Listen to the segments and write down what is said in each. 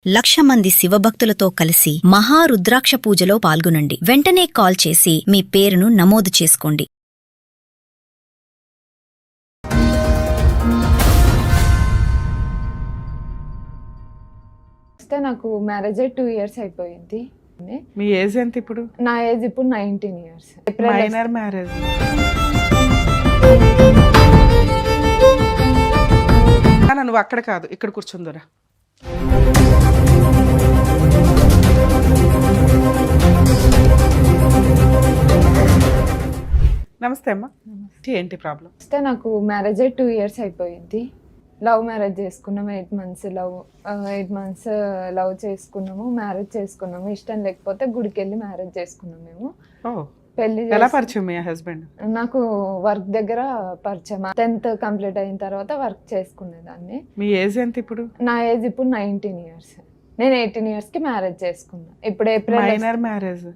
1,00,000 మంది శివభక్తులతో కలిసి మహారుద్రాక్ష పూజలో పాల్గొనండి. వెంటనే కాల్ చేసి మీ పేరును నమోదు చేసుకోండి. నాకు మ్యారేజ్ 2 years అయిపోయింది. మీ ఏజ్ ఎంత ఇప్పుడు? నా ఏజ్ ఇప్పుడు 19 years. Minor marriage. నువ్వు అక్కడ కాదు, ఇక్కడ కూర్చుందురా. నమస్తే అమ్మా. ఏంటి ప్రాబ్లం? నాకు మ్యారేజ్ 2 years అయిపోయింది. లవ్ మ్యారేజ్ చేసుకున్నాము. 8 months లవ్ చేసుకున్నాము, మ్యారేజ్ చేసుకున్నాము. ఇష్టం లేకపోతే గుడికి వెళ్ళి మ్యారేజ్ చేసుకున్నాము. మేము పెళ్లి ఎలా పరిచయం మీ హస్బెండ్? నాకు వర్క్ దగ్గర పరిచయం. 10th కంప్లీట్ అయిన తర్వాత వర్క్ చేసుకునేదాన్ని. మీ ఏజ్ ఎంత ఇప్పుడు? నా ఏజ్ ఇప్పుడు 19 years. నేను 18 years కి మ్యారేజ్ చేసుకున్నా. ఇప్పుడు ఏప్రిల్. Minor marriage.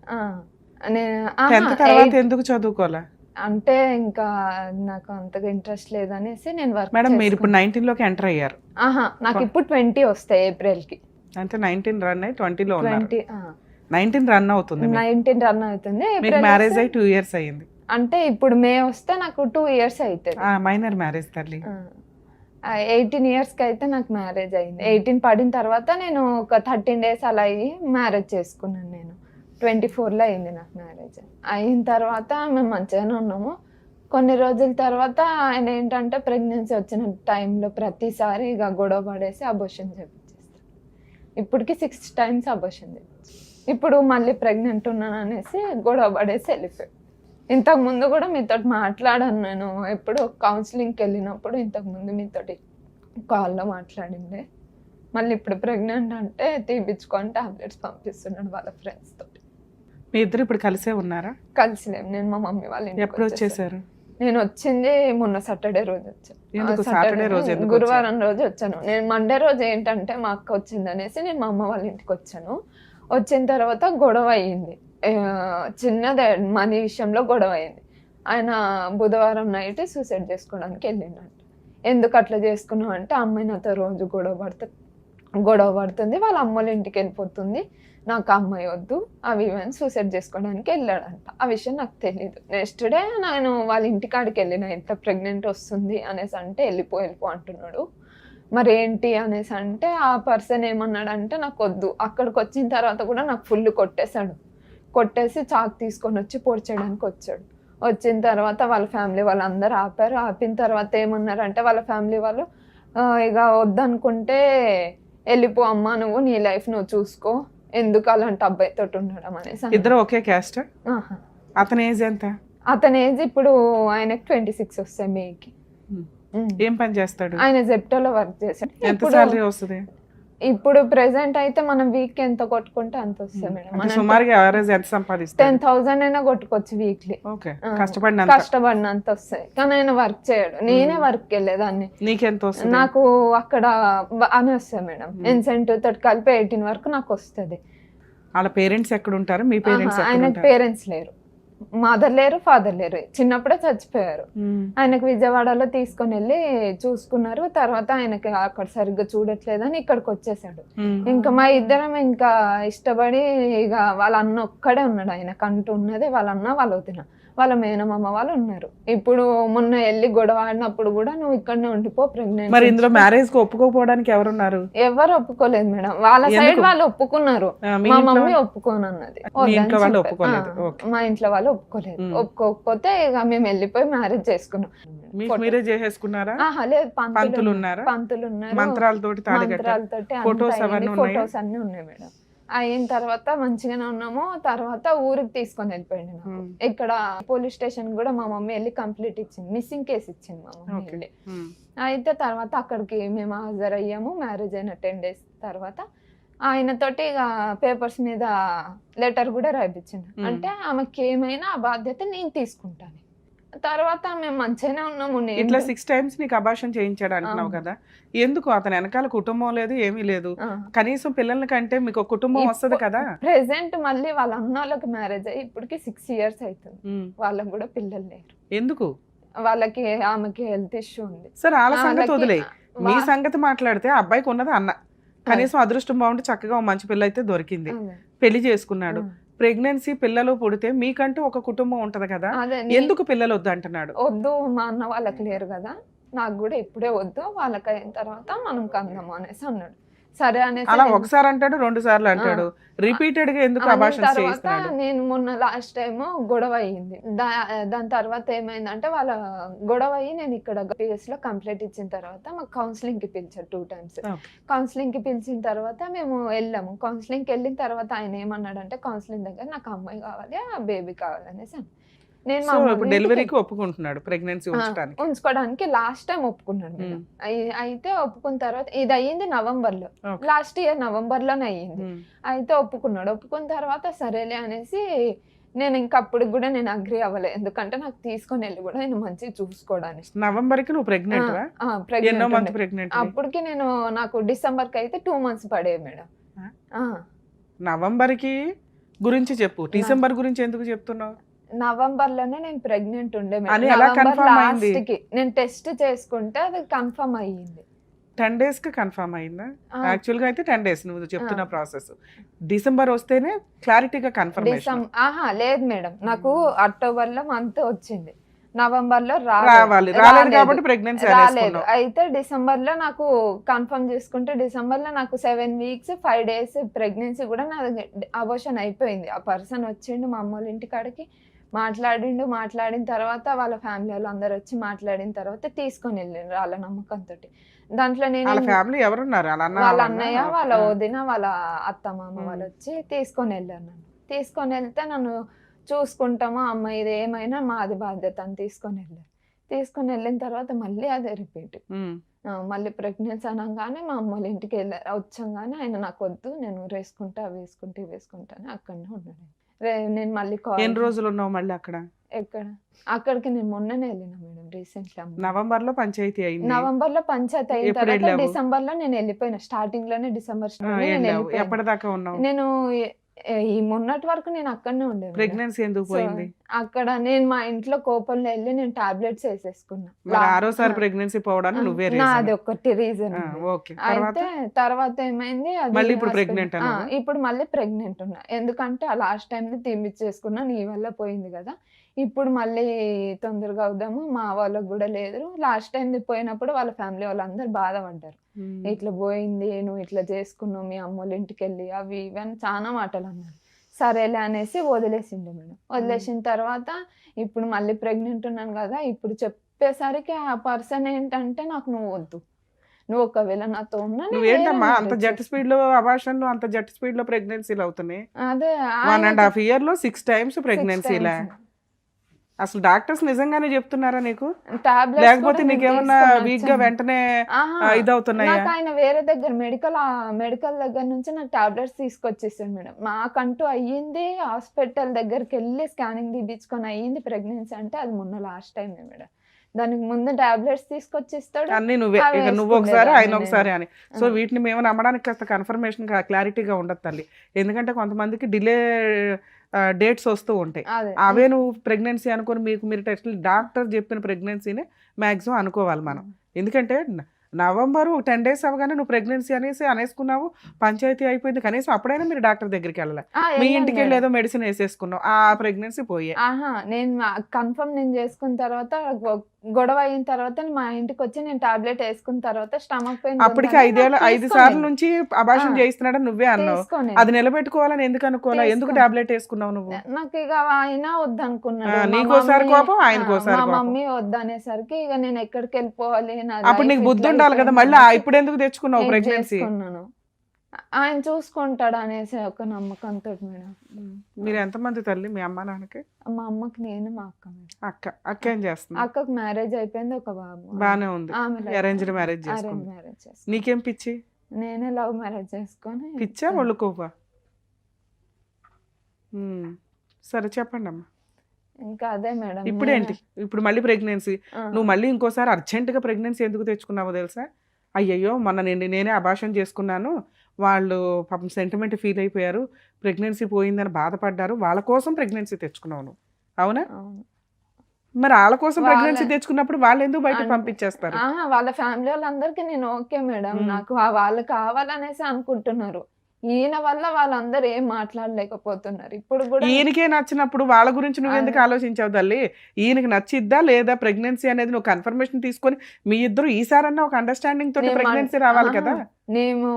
ఎందుకు చదువుకోవాలా అంటే ఇంకా నాకు అంతగా ఇంట్రెస్ట్ లేదనేసి నేను వర్క్. మేడం మీరు ఇప్పుడు 19 లోకి ఎంటర్ అయ్యారు. నాకు ఇప్పుడు 20 వస్తాయి ఏప్రిల్ కి. అంటే 19 రన్ అయ్యి 20 లో ఉన్నారు. 19 రన్ అవుతుంది. 19 రన్ అవుతుంది. మ్యారేజ్ అయ్యి 2 years అయ్యింది. అంటే ఇప్పుడు మే వస్తే నాకు 2 years అవుతుంది. మైనర్ మ్యారేజ్ తల్లి. 18 years కి అయితే నాకు మ్యారేజ్ అయింది. 18 పడిన తర్వాత నేను ఒక 13 days అలా అయ్యి మ్యారేజ్ చేసుకున్నాను. నేను 24లో అయింది నాకు మ్యారేజ్. అయిన తర్వాత మేము మంచిగానే ఉన్నాము. కొన్ని రోజుల తర్వాత ఆయన ఏంటంటే ప్రెగ్నెన్సీ వచ్చిన టైంలో ప్రతిసారి ఇక గొడవ పడేసి అబోషన్ చేపించేస్తాను. ఇప్పటికి 6 times అబోషన్ చేపించి ఇప్పుడు మళ్ళీ ప్రెగ్నెంట్ ఉన్నాను అనేసి గొడవ పడేసి వెళ్ళిపోయాడు. ఇంతకుముందు కూడా మీతో మాట్లాడాను నేను. ఎప్పుడు కౌన్సిలింగ్కి వెళ్ళినప్పుడు ఇంతకుముందు మీతోటి కాల్లో మాట్లాడిందే. మళ్ళీ ఇప్పుడు ప్రెగ్నెంట్ అంటే తీపించుకొని టాబ్లెట్స్ పంపిస్తున్నాడు వాళ్ళ ఫ్రెండ్స్ తోటి. మీ ఇద్దరు ఇప్పుడు కలిసే ఉన్నారా? కలిసిలేము. నేను మా మమ్మీ వాళ్ళ ఇంటికి ఎప్పుడు వచ్చేసారు? నేను వచ్చింది మొన్న సాటర్డే రోజు వచ్చాను. సాటర్డే రోజు? గురువారం రోజు వచ్చాను. నేను మండే రోజు ఏంటంటే మా అక్క వచ్చింది అనేసి నేను మా అమ్మ వాళ్ళ ఇంటికి వచ్చాను. వచ్చిన తర్వాత గొడవ అయ్యింది. చిన్నదే మనీ విషయంలో గొడవ అయింది. ఆయన బుధవారం నైట్ సూసైడ్ చేసుకోవడానికి వెళ్ళిండంట. ఎందుకు అట్లా చేసుకున్నావు అంటే అమ్మాయి నాతో రోజు గొడవ పడుతుంది, వాళ్ళ అమ్మల ఇంటికి వెళ్ళిపోతుంది, నాకు అమ్మాయి వద్దు, అవి ఇవన్నీ సూసైడ్ చేసుకోవడానికి వెళ్ళాడంట. ఆ విషయం నాకు తెలియదు. నెక్స్ట్ డే నేను వాళ్ళ ఇంటికాడికి వెళ్ళిన. ఎంత ప్రెగ్నెంట్ వస్తుంది అనేసి అంటే వెళ్ళిపో అంటున్నాడు. మరి ఏంటి అనేసి అంటే ఆ పర్సన్ ఏమన్నాడంటే నాకు వద్దు. అక్కడికి వచ్చిన తర్వాత కూడా నాకు ఫుల్ కొట్టేసి చాకు తీసుకొని వచ్చి పొడి చేయడానికి వచ్చాడు. వచ్చిన తర్వాత వాళ్ళ ఫ్యామిలీ వాళ్ళు అందరూ ఆపారు. ఆపిన తర్వాత ఏమన్నారంటే వాళ్ళ ఫ్యామిలీ వాళ్ళు ఇక వద్దనుకుంటే వెళ్ళిపో అమ్మా, నువ్వు నీ లైఫ్ నువ్వు చూసుకో, ఎందుకు అలాంటి అబ్బాయితో ఉండడం అనేసి. ఇద్దరు ఒకే క్యాస్ట్? అతని ఏజ్ ఎంత? అతని ఏజ్ ఇప్పుడు ఆయనకి 26 వస్తాయి మేకి. ఏం పని చేస్తాడు ఆయన? జెప్టోలో వర్క్ చేశాడు. ఎంత సాలరీ వస్తుంది ఇప్పుడు ప్రెసెంట్ అయితే మనం వీక్ ఎంత కొట్టుకుంటే అంత వస్తుంది మేడం. సుమారుగా యావరేజ్ ఎంత సంపాదిస్తారు? 10,000 అయినా కొట్టుకోవచ్చు వీక్లీ. కష్టపడినంత వస్తాయి. కానీ ఆయన వర్క్ చేయడు. నేనే వర్క్ వెళ్ళేదాన్ని. నీకెంత వస్తుంది? నాకు అక్కడ అని వస్తాయి మేడం. ఇన్సెంటివ్ తోటి కలిపి 18 వరకు నాకు వస్తుంది. వాళ్ళ పేరెంట్స్ ఎక్కడ ఉంటారు? మీ పేరెంట్స్? ఆయనకు పేరెంట్స్ లేరు, మదర్ లేరు, ఫాదర్ లేరు, చిన్నప్పుడే చచ్చిపోయారు. ఆయనకు విజయవాడలో తీసుకొని వెళ్ళి చూసుకున్నారు. తర్వాత ఆయనకి అక్కడ సరిగ్గా చూడట్లేదని ఇక్కడికి వచ్చేసాడు. ఇంకా మా ఇద్దరం ఇంకా ఇష్టపడి ఇక వాళ్ళ అన్న ఒక్కడే ఉన్నాడు. ఆయనకు అంటూ ఉన్నది వాళ్ళ అన్న, వాళ్ళ వదిన, వాళ్ళ మేనమామ వాళ్ళు ఉన్నారు. ఇప్పుడు మొన్న వెళ్ళి గొడవ ఆడినప్పుడు కూడా నువ్వు ఇక్కడనే ఉండిపో ప్రెగ్నెంట్. మరి ఇందులో మ్యారేజ్ కు ఒప్పుకోపోవడానికి ఎవరున్నారు? ఎవరు ఒప్పుకోలేదు మేడం. వాళ్ళ సైడ్ వాళ్ళు ఒప్పుకున్నారు, మా మమ్మీ ఒప్పుకోనన్నది. మా ఇంట్లో వాళ్ళు ఒప్పుకోలేదు. ఒప్పుకోకపోతే ఇక మేము వెళ్ళిపోయి మ్యారేజ్ చేసుకున్నాం. మీరే చేసేసుకున్నారా? లేదు, పంతులు ఉన్నారు. మంత్రాలతోటి ఫొటోస్ అన్ని ఉన్నాయి మేడం. అయిన తర్వాత మంచిగానే ఉన్నాము. తర్వాత ఊరికి తీసుకొని వెళ్ళిపోయింది. నాకు ఇక్కడ పోలీస్ స్టేషన్ కూడా మా మమ్మీ వెళ్ళి కంప్లీట్ ఇచ్చింది, మిస్సింగ్ కేసు ఇచ్చింది మా మమ్మీ వెళ్ళి. అయితే తర్వాత అక్కడికి మేము హాజరయ్యాము. మ్యారేజ్ అయిన 10 days తర్వాత ఆయనతోటి ఇక పేపర్స్ మీద లెటర్ కూడా రాయించింది. అంటే ఆమెకి ఏమైనా ఆ బాధ్యత నేను తీసుకుంటాను. తర్వాత మేము మంచిగానే ఉన్నాము. ఇట్లా 6 times నీకు అబార్షన్ చేయించాడు అంటున్నావు కదా, ఎందుకు? అతని వెనకాల కుటుంబం లేదు, ఏమీ లేదు, కనీసం పిల్లల కంటే మీకు కుటుంబం వస్తుంది కదా. ప్రెసెంట్ మళ్ళీ వాళ్ళ అన్న వాళ్ళకి మ్యారేజ్ అయ్యి ఇప్పటికి 6 years అవుతుంది. వాళ్ళకి కూడా పిల్లలు లేరు. ఎందుకు? వాళ్ళకి ఆమెకి హెల్త్ ఇష్యూ ఉంది. సరే వాళ్ళ సంగతి వదిలే, మీ సంగతి మాట్లాడితే అబ్బాయికి ఉన్నది అన్న, కనీసం అదృష్టం బాగుంటే చక్కగా ఓ మంచి పిల్ల అయితే దొరికింది, అదే. పెళ్లి చేసుకున్నాడు. ఉమ్. ప్రెగ్నెన్సీ పిల్లలు పుడితే మీకంటూ ఒక కుటుంబం ఉంటది కదా, అదే ఎందుకు పిల్లలు వద్దు అంటున్నాడు? వద్దు, మా అన్న వాళ్ళకి లేరు కదా, నాకు కూడా ఇప్పుడే వద్దు, వాళ్ళకి అయిన తర్వాత మనం కందాము అనేసి అన్నాడు. సరే అనేసి అలా నేను- ఒకసారి అంటాడు, 2 సార్లు అంటాడు, రిపీటెడ్ గా ఎందుకు అన్న అబార్షన్ తర్వాత చేయిస్తున్నాడు? నేను మొన్న లాస్ట్ టైం గొడవ అయ్యింది. దాని తర్వాత ఏమైందంటే వాళ్ళ గొడవ అయ్యి నేను ఇక్కడ PS లో కంప్లైంట్ ఇచ్చిన తర్వాత మాకు కౌన్సిలింగ్ కి పిలిచారు 2 times. Okay. కౌన్సిలింగ్ కి పిలిచిన తర్వాత మేము వెళ్ళాము. కౌన్సిలింగ్ కి వెళ్ళిన తర్వాత ఆయన ఏమన్నాడంటే కౌన్సిలింగ్ దగ్గర నాకు అమ్మాయి కావాలి, ఆ బేబీ కావాలనేసి అన్నాడు. నేను మా సో అమ్మ ఇప్పుడు వాళ్ళ ఇంటికి డెలివరీకి ఒప్పుకుంటున్నాడు, ప్రెగ్నెన్సీ ఉంచడానికి. ఉంచుకోవడానికి లాస్ట్ టైం ఒప్పుకున్నాడు మేడం. అయితే ఒప్పుకున్న తర్వాత ఇది అయ్యింది నవంబర్లో, Okay. లాస్ట్ ఇయర్ నవంబర్లోనే అయ్యింది. ఉమ్. అయితే ఒప్పుకున్నాడు. ఒప్పుకున్న తర్వాత సరేలే అనేసి నేను ఇంకా అప్పుడు కూడా నేను అగ్రి అవ్వలేదు, ఎందుకంటే నాకు తీసుకొని వెళ్ళి కూడా నేను మంచిగా చూసుకోవడానికి. నవంబర్ కి నువ్వు ప్రెగ్నెంట్ వా? ఎన్నో మంత్ ప్రెగ్నెంట్ ప్రెగ్నెంట్? అప్పటికి నేను నాకు డిసెంబర్ కి అయితే 2 months పడేవి మేడం. నవంబర్ కి గురించి చెప్పు, డిసెంబర్ గురించి ఎందుకు చెప్తున్నావు? నవంబర్ లోనే నేను ప్రెగ్నెంట్ ఉండే మేడం. అని ఎలా నవంబర్ confirm అయింది? లాస్ట్ కి నేను టెస్ట్ చేసుకుంటే అది కన్ఫర్మ్ అయ్యింది. 10 days కి కన్ఫర్మ్ అయిందా? ఆ, యాక్చువల్ గా అయితే 10 days నువ్వు చెప్తున్న ప్రాసెస్. డిసెంబర్ వస్తేనే క్లారిటీగా కన్ఫర్మేషన్ లేదు మేడం, నాకు అక్టోబర్ లో మంత్ వచ్చింది, నవంబర్ లో రావాలి, రాలేదు కాబట్టి ప్రెగ్నెన్సీ రాలేదు. అయితే డిసెంబర్ లో నాకు కన్ఫర్మ్ చేసుకుంటే డిసెంబర్ లో నాకు 7 weeks 5 days ప్రెగ్నెన్సీ కూడా నాది అబోషన్ అయిపోయింది. ఆ పర్సన్ వచ్చిండు మా అమ్మ వాళ్ళ ఇంటి కాడికి, మాట్లాడిన తర్వాత వాళ్ళ ఫ్యామిలీ వాళ్ళు అందరు వచ్చి మాట్లాడిన తర్వాత తీసుకొని వెళ్ళిండ్రు వాళ్ళ నమ్మకంతో. దాంట్లో నేను వాళ్ళ ఫ్యామిలీ ఎవరున్నారు? వాళ్ళ అన్నయ్య, వాళ్ళ వదిన, వాళ్ళ అత్త మామ వాళ్ళు వచ్చి తీసుకొని వెళ్ళారు నన్ను. తీసుకొని వెళ్తే నన్ను చూసుకుంటామా అమ్మ, ఇది ఏమైనా మాది బాధ్యత అని తీసుకొని వెళ్ళారు. తీసుకొని వెళ్ళిన తర్వాత మళ్ళీ అదే రిపీట్. మళ్ళీ ప్రెగ్నెన్సీ అనగానే మా అమ్మ వాళ్ళ ఇంటికి వచ్చంగానే ఆయన నాకు వద్దు, నేను వేసుకుంటా అని అక్కడనే ఉన్నాడు. నేను మళ్ళీ ఎన్ని రోజులు ఉన్నావు మళ్ళీ అక్కడ? ఎక్కడ అక్కడికి నేను మొన్ననే వెళ్ళినా మేడం, రీసెంట్లీ. నవంబర్ లో పంచాయతీ అయింది. నవంబర్ లో పంచాయతీ అయిన ఎప్పుడు తర్వాత వెళ్ళావు? డిసెంబర్ లో నేను వెళ్ళిపోయినా, స్టార్టింగ్ లోనే డిసెంబర్ ఆ, నేను వెళ్ళావు. వెళ్ళిపోయాను. ఎప్పటిదాకా ఉన్నావు? నేను ఈ మొన్నటి వరకు నేను అక్కడనే ఉండే మేడం. ప్రెగ్నెన్సీ ఎందుకు సో, పోయింది? అక్కడ నేను మా ఇంట్లో కోపంలో వెళ్ళి నేను టాబ్లెట్స్ వేసేసుకున్నా. మరి ఆరోసారి ప్రెగ్నెన్సీ పోవడానికి నువ్వే నాది ఒకటి రీజన్. ఓకే. తర్వాత అయితే తర్వాత ఏమైంది, అది మళ్ళీ ఇప్పుడు hospital- pregnant ఆ నువ్వు? ఇప్పుడు మళ్ళీ ప్రెగ్నెంట్ ఉన్నా, ఎందుకంటే ఆ లాస్ట్ టైం తీపిచ్చేసుకున్నా, నీ వల్ల పోయింది కదా, ఇప్పుడు మళ్ళీ తొందరగా అవుదాము, మా వాళ్ళకు కూడా లేదు. లాస్ట్ టైం పోయినప్పుడు వాళ్ళ ఫ్యామిలీ వాళ్ళందరూ బాధపడ్డారు, ఇట్లా పోయింది, నువ్వు ఇట్లా చేసుకున్నావు మీ అమ్మోళ్ళ ఇంటికి వెళ్ళి, అవి ఇవి అని చాలా మాటలు అన్నారు. సరేలే అనేసి వదిలేసిండు మేడం. వదిలేసిన తర్వాత ఇప్పుడు మళ్ళీ ప్రెగ్నెంట్ ఉన్నాను కదా, ఇప్పుడు చెప్పేసరికి ఆ పర్సన్ ఏంటంటే నాకు నువ్వు వద్దు, నువ్వు ఒకవేళ నాతో ఉన్నా నేను నువ్వేంటమ్మా వేరే అంత marriage జెట్ స్పీడ్ లో అబార్షన్లు, అంత జెట్ స్పీడ్ లో ప్రెగ్నెన్సీలు అవుతున్నాయి? అదే 1.5 year లో 6 times ప్రెగ్నెన్సీలా? అసలు డాక్టర్స్ నిజంగానే చెప్తున్నారా నీకు, టాబ్లెట్స్ లేకపోతే నీకేమన్నా వీక్ గా వెంటనే ఇదవుతున్నాయా? నాకు ఆయన వేరే దగ్గర మెడికల్ దగ్గర నుంచి నాకు టాబ్లెట్స్ తీసుకొచ్చేసాడు మేడం. మాకంటూ అయ్యింది హాస్పిటల్ దగ్గరికి వెళ్ళి స్కానింగ్ తీపించుకొని అయ్యింది ప్రెగ్నెన్సీ అంటే అది మొన్న లాస్ట్ టైం మేడం. దానికి ముందు టాబ్లెట్స్ తీసుకొచ్చిస్తాడు, అన్ని నువ్వే, అవి ఇక నువ్వు ఒకసారి ఆయన వేసుకునేదాన్ని ఒకసారి అని. సో ఆ. వీటిని మేము నమ్మడానికి కాస్త కన్ఫర్మేషన్ క్లారిటీగా ఉండదు తల్లి, ఎందుకంటే కొంతమందికి డిలే డేట్స్ వస్తూ ఉంటాయి. అదే అవే నువ్వు ప్రెగ్నెన్సీ అనుకొని మీరు టెస్ట్ డాక్టర్ చెప్పిన ప్రెగ్నెన్సీనే మ్యాక్సిమం అనుకోవాలి మనం. ఎందుకంటే నవంబర్ 10 days అవగానే నువ్వు ప్రెగ్నెన్సీ అనేసుకున్నావు, పంచాయతీ అయిపోయింది, కనీసం అప్పుడైనా మీరు డాక్టర్ దగ్గరికి వెళ్ళాలి. మీ వెళ్ళాను ఇంటికి వెళ్ళి మేడం. ఏదో మెడిసిన్ వేసేసుకున్నావు, ఆ ప్రెగ్నెన్సీ పోయే. నేను కన్ఫర్మ్ నేను చేసుకున్న తర్వాత గొడవ అయిన తర్వాత మా ఇంటికి వచ్చి నేను టాబ్లెట్ వేసుకున్న తర్వాత స్టమక్ పెయిన్ అప్పటికి 5 సార్లు నుంచి అబార్షన్ చేయిస్తున్నాడని నువ్వే అన్నావు, అది నిలబెట్టుకోవాలని ఎందుకు అనుకోవాలా? ఎందుకు టాబ్లెట్ వేసుకున్నావు నువ్వు? నాకు ఇక ఆయన వద్దనుకున్నాడు, మా నీకోసారి మమ్మీ- కోపం, ఆయనకోసారి మా కోపం. మమ్మీ వద్దనేసరికి ఇక నేను ఎక్కడికి వెళ్ళిపోవాలి, నా అప్పుడు life నీకు బుద్ధి ఇట్లా ఉండాలి కదా, అయిపోయింది మళ్ళీ అనేసి ఇప్పుడు ఎందుకు తెచ్చుకున్నావు నేను ప్రెగ్నెన్సీ? చేసుకున్నాను. ఆయన చూసుకుంటాడు అనేసి ఒక నమ్మకంతో మేడం. మీరు ఎంతమంది తల్లి మీ అమ్మ నాన్నకి? మా అమ్మకి నేను, మా అక్క మేడం. అక్క ఏం చేస్తుంది? అక్కకు మ్యారేజ్ అయిపోయింది, ఒక బాబు. బానే ఉంది, ఆమె అరేంజ్డ్ మ్యారేజ్ అరేంజ్ చేసుకుంది. మ్యారేజ్ చేసుకుని నీకేం పిచ్చి? నేనే లవ్ మ్యారేజ్ చేసుకొని పిచ్చా ఒళ్ళు కోపా? సరే చెప్పండి అమ్మా. ఇంకా అదే మేడం. ఇప్పుడు ఏంటి, ఇప్పుడు మళ్ళీ ప్రెగ్నెన్సీ, నువ్వు మళ్ళీ ఇంకోసారి అర్జెంటుగా ప్రెగ్నెన్సీ ఎందుకు తెచ్చుకున్నావో తెలుసా? అయ్యయ్యో మొన్న నేనే అబార్షన్ చేసుకున్నాను, వాళ్ళు పాపం సెంటిమెంట్ ఫీల్ అయిపోయారు, ప్రెగ్నెన్సీ పోయిందని బాధపడ్డారు, వాళ్ళ కోసం ప్రెగ్నెన్సీ తెచ్చుకున్నావు నువ్వు, అవునా? అవును. మరి వాళ్ళ కోసం ప్రెగ్నెన్సీ వాళ్ళ తెచ్చుకున్నప్పుడు వాళ్ళు ఎందుకు బయట అన్ పంపించేస్తారు? వాళ్ళ ఫ్యామిలీ వాళ్ళందరికీ నేను ఓకే మేడం. హ్మ్. నాకు వాళ్ళు కావాలనేసి అనుకుంటున్నారు. ఈయన వల్ల వాళ్ళందరూ ఏం మాట్లాడలేకపోతున్నారు. ఇప్పుడు గూడా ఈయనకే నచ్చినప్పుడు వాళ్ళ గురించి నువ్వెందుకు అదే. ఆలోచించావు తల్లి? ఈయనకి నచ్చిద్దా లేదా ప్రెగ్నెన్సీ అనేది నువ్వు కన్ఫర్మేషన్ తీసుకొని మీ ఇద్దరు ఈసారన్నా ఒక అండర్‌స్టాండింగ్ తోటి నేను ప్రెగ్నెన్సీ రావాలి అహా! కదా! నేను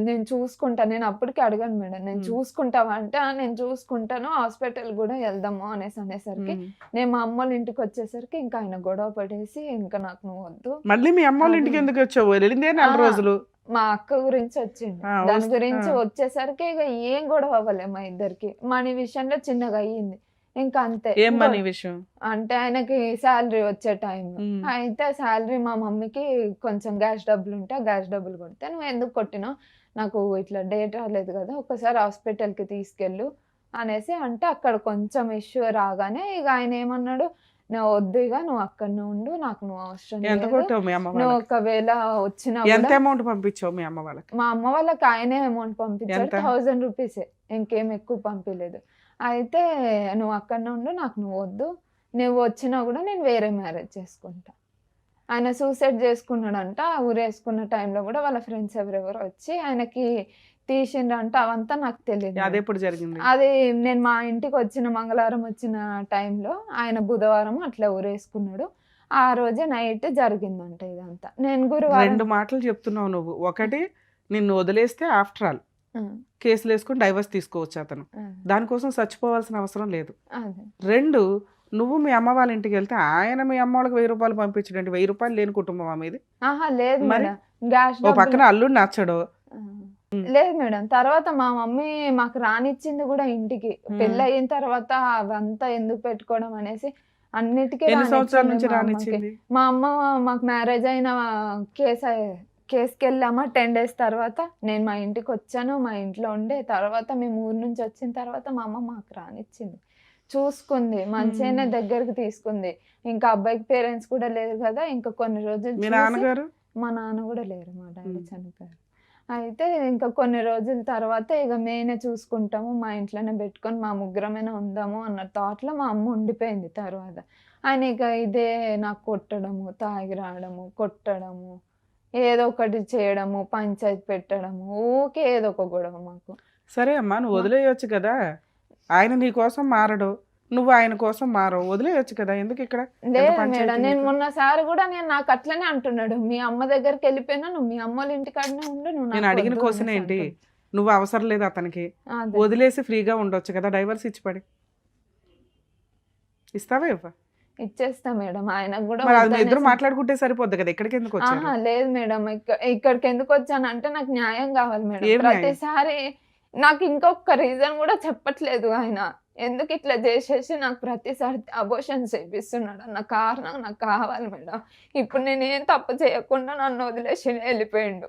నేను చూసుకుంటా. నేను అప్పటికి అడిగాను మేడం. నేను హ్మ్. చూసుకుంటావా అంటే, "ఆ! నేను చూసుకుంటాను. హాస్పిటల్ గూడా ఎళ్దాము" అనేసరికి, హ్మ్. నేను మా అమ్మోళ్ళ ఇంటికొచ్చేసరికి ఇంకా ఆయన గొడవ పడేసి, "ఇంక నాకు నువ్వొద్దు." మళ్ళీ మీ అమ్మోళ్ళ అది ఇంటికెందుకొచ్చావు? వెళ్ళిందే నెల అహా! రోజులు. మా అక్క గురించి వచ్చిండు. ఆ! దాని ఆ! గురించి వచ్చేసరికి ఇగ ఏం గొడవ అవ్వలే మా ఇద్దరికి. మనీ విషయంలో చిన్నగా అయ్యింది. ఇంక అంతే. ఏం మనీ విషయం? అంటే ఆయనకి సాలరీ వచ్చే టైంలో. హ్మ్. అయితే సాలరీ మా మమ్మీకి కొంచెం గ్యాస్ డబ్బులుంటే, ఆ గ్యాస్ డబ్బులు కొడితే, "నువ్వెందుకు కొట్టినావు? నాకు ఇట్లా డేట్ రాలేదు గదా! ఒక్కసారి హాస్పిటల్‌కి తీసుకెళ్ళు" అనేసి అంటే అక్కడ కొంచెం ఇష్యూ రాగానే ఇగ ఆయనేమన్నాడు, "నువ్వు వద్దు ఇగ నువ్వు అక్కడనే ఉండు. నాకు నువ్వు అవసరం ఎంత లేదు. కొట్టావు మీ అమ్మ నువ్వు వాళ్ళకి? ఒకవేళ వచ్చినా ఎంత గూడా." అమౌంట్ పంపించావు మీ అమ్మ వాళ్ళకి? మా అమ్మ వాళ్ళకి ఆయనే అమౌంట్ పంపించాడు. ఎంత? 1000 రూపీసే. ఇంకేం ఎక్కువ పంపియలేదు. అయితే "నువ్వు అక్కడనే ఉండు. నాకు నువ్వొద్దు. నువ్వు వచ్చినా గూడా నేను వేరే మ్యారేజ్ చేసుకుంటా." ఆయన సూసైడ్ చేసుకున్నాడంట. ఆ ఉరేసుకున్న టైంలో గూడా వాళ్ళ ఫ్రెండ్స్ ఎవరెవరో వచ్చి ఆయనకి తీసిండ్రంట. అవంతా నాకు తెలీదు మేడం. అదెప్పుడు జరిగింది? అది నేను మా ఇంటికొచ్చిన మంగళవారం వచ్చిన టైంలో ఆయన బుధవారం అట్లా ఉరేసుకున్నాడు. ఆ రోజే నైట్ జరిగిందంట ఇదంతా. నేను గురువారం 2 మాటలు చెప్తున్నావు నువ్వు. ఒకటి నిన్ను వదిలేస్తే ఆఫ్టర్ ఆల్ హ్మ్. కేసులేసుకొని డైవర్స్ తీసుకోవచ్చు అతను. ఆ! దానికోసం చచ్చిపోవాల్సిన అవసరం లేదు. అదే. 2 నువ్వు మీ అమ్మ వాళ్ళ ఇంటికెళ్తే ఆయన మీ అమ్మోళ్ళకి రూ. 1000 పంపించడేంటి? రూ. 1000 లేని కుటుంబమా మీది? అహా! లేదు మరి? మేడం. గ్యాస్ ఓ డబ్బులు పక్కన అల్లుడు నచ్చడు. ఆ! హ్మ్. లేదు మేడం. తర్వాత మా మమ్మీ మాకు రానిచ్చింది గూడా ఇంటికి. హ్మ్. పెళ్లయిన తర్వాత అవంతా ఎందుకు పెట్టుకోవడం అనేసి అన్నిటికి ఎన్ని సంవత్సరాల రానిచ్చింది నుంచి మా అమ్మకి. రానిచ్చింది? మా అమ్మ మాకు మ్యారేజ్ అయిన కేస్ కేస్‌కెళ్ళామా 10 డేస్ తర్వాత నేను మా ఇంటికొచ్చాను. మా ఇంట్లో ఉండే తర్వాత మేము ఊరు నుంచి వచ్చిన తర్వాత మా అమ్మ మాకు రానిచ్చింది. చూసుకుంది. మంచిగానే హ్మ్. దగ్గరికి తీసుకుంది. ఇంకా అబ్బాయికి పేరెంట్స్ కూడా లేరు గదా! ఇంకా కొన్ని రోజులు మీ చూసి నాన్నగారు? మా నాన్న గూడా లేరు. మా డ్యాడీ హ్మ్. చనిపోయారు. అయితే ఇంకా కొన్ని రోజుల తర్వాత ఇగ మేమే చూసుకుంటాము. మా ఇంట్లోనే బెట్టుకొని మా ముగ్గురమైనా ఉందాము అన్న థాట్‌లో మా అమ్మ ఉండిపోయింది తర్వాత. ఆయన ఇక ఇదే నాకు కొట్టడము, తాగి రావడము, కొట్టడము, ఏదో ఒకటి చేయడము, పంచాయతీ పెట్టడము, ఊకే ఏదో ఒక గొడవ మాకు. సరే అమ్మా నువ్వు మా వదిలేయొచ్చు కదా! ఆయన నీ కోసం మారడు. నువ్వు ఆయన కోసం మారవు. వదిలేయొచ్చు కదా! ఎందుకిక్కడ? ఎంత లేదు మేడం. పంచాయతీ నేను నీకు? మొన్నసారి గూడా నాకట్లనే అంటున్నాడు. మీ అమ్మ దగ్గరికెళ్ళిపోయినా నువ్వు మీ అమ్మోళ్ళ ఇంటికాడనే ఉండు. నువ్వు నేను అడిగిన నాకొద్దు క్వెషన్ అనేసి ఏంటి? అంటుండు. నువ్వు అవసరం లేదు అతనికి. అదే. వదిలేసి ఫ్రీగా ఉండొచ్చు కదా! డైవర్స్ ఇచ్చి పడి. ఇస్తావా ఇవ్వా? ఇచ్చేస్తా మేడం. ఆయనకు గూడా మరి అది మీ ఇద్దరు వద్దనేసి మాట్లాడుకుంటే సరిపోద్ది కదా! ఇక్కడికెందుకొచ్చారు? అహా! లేదు మేడం. ఇక్కడికెందుకొచ్చానంటే నాకు న్యాయం గావాలి మేడం. ఏం న్యాయం? ప్రతిసారి నాకు ఇంకొక రీజన్ గూడా చెప్పట్లేదు ఆయన. ఎందుకిట్లా జేసేసి నాకు ప్రతిసారి అబోర్షన్ చేపిస్తున్నాడన్న కారణం నాకు కావాలి మేడం. ఇప్పుడు నేనేం తప్పు చేయకుండా నన్ను వదిలేసి ఎళ్ళిపోయిండు.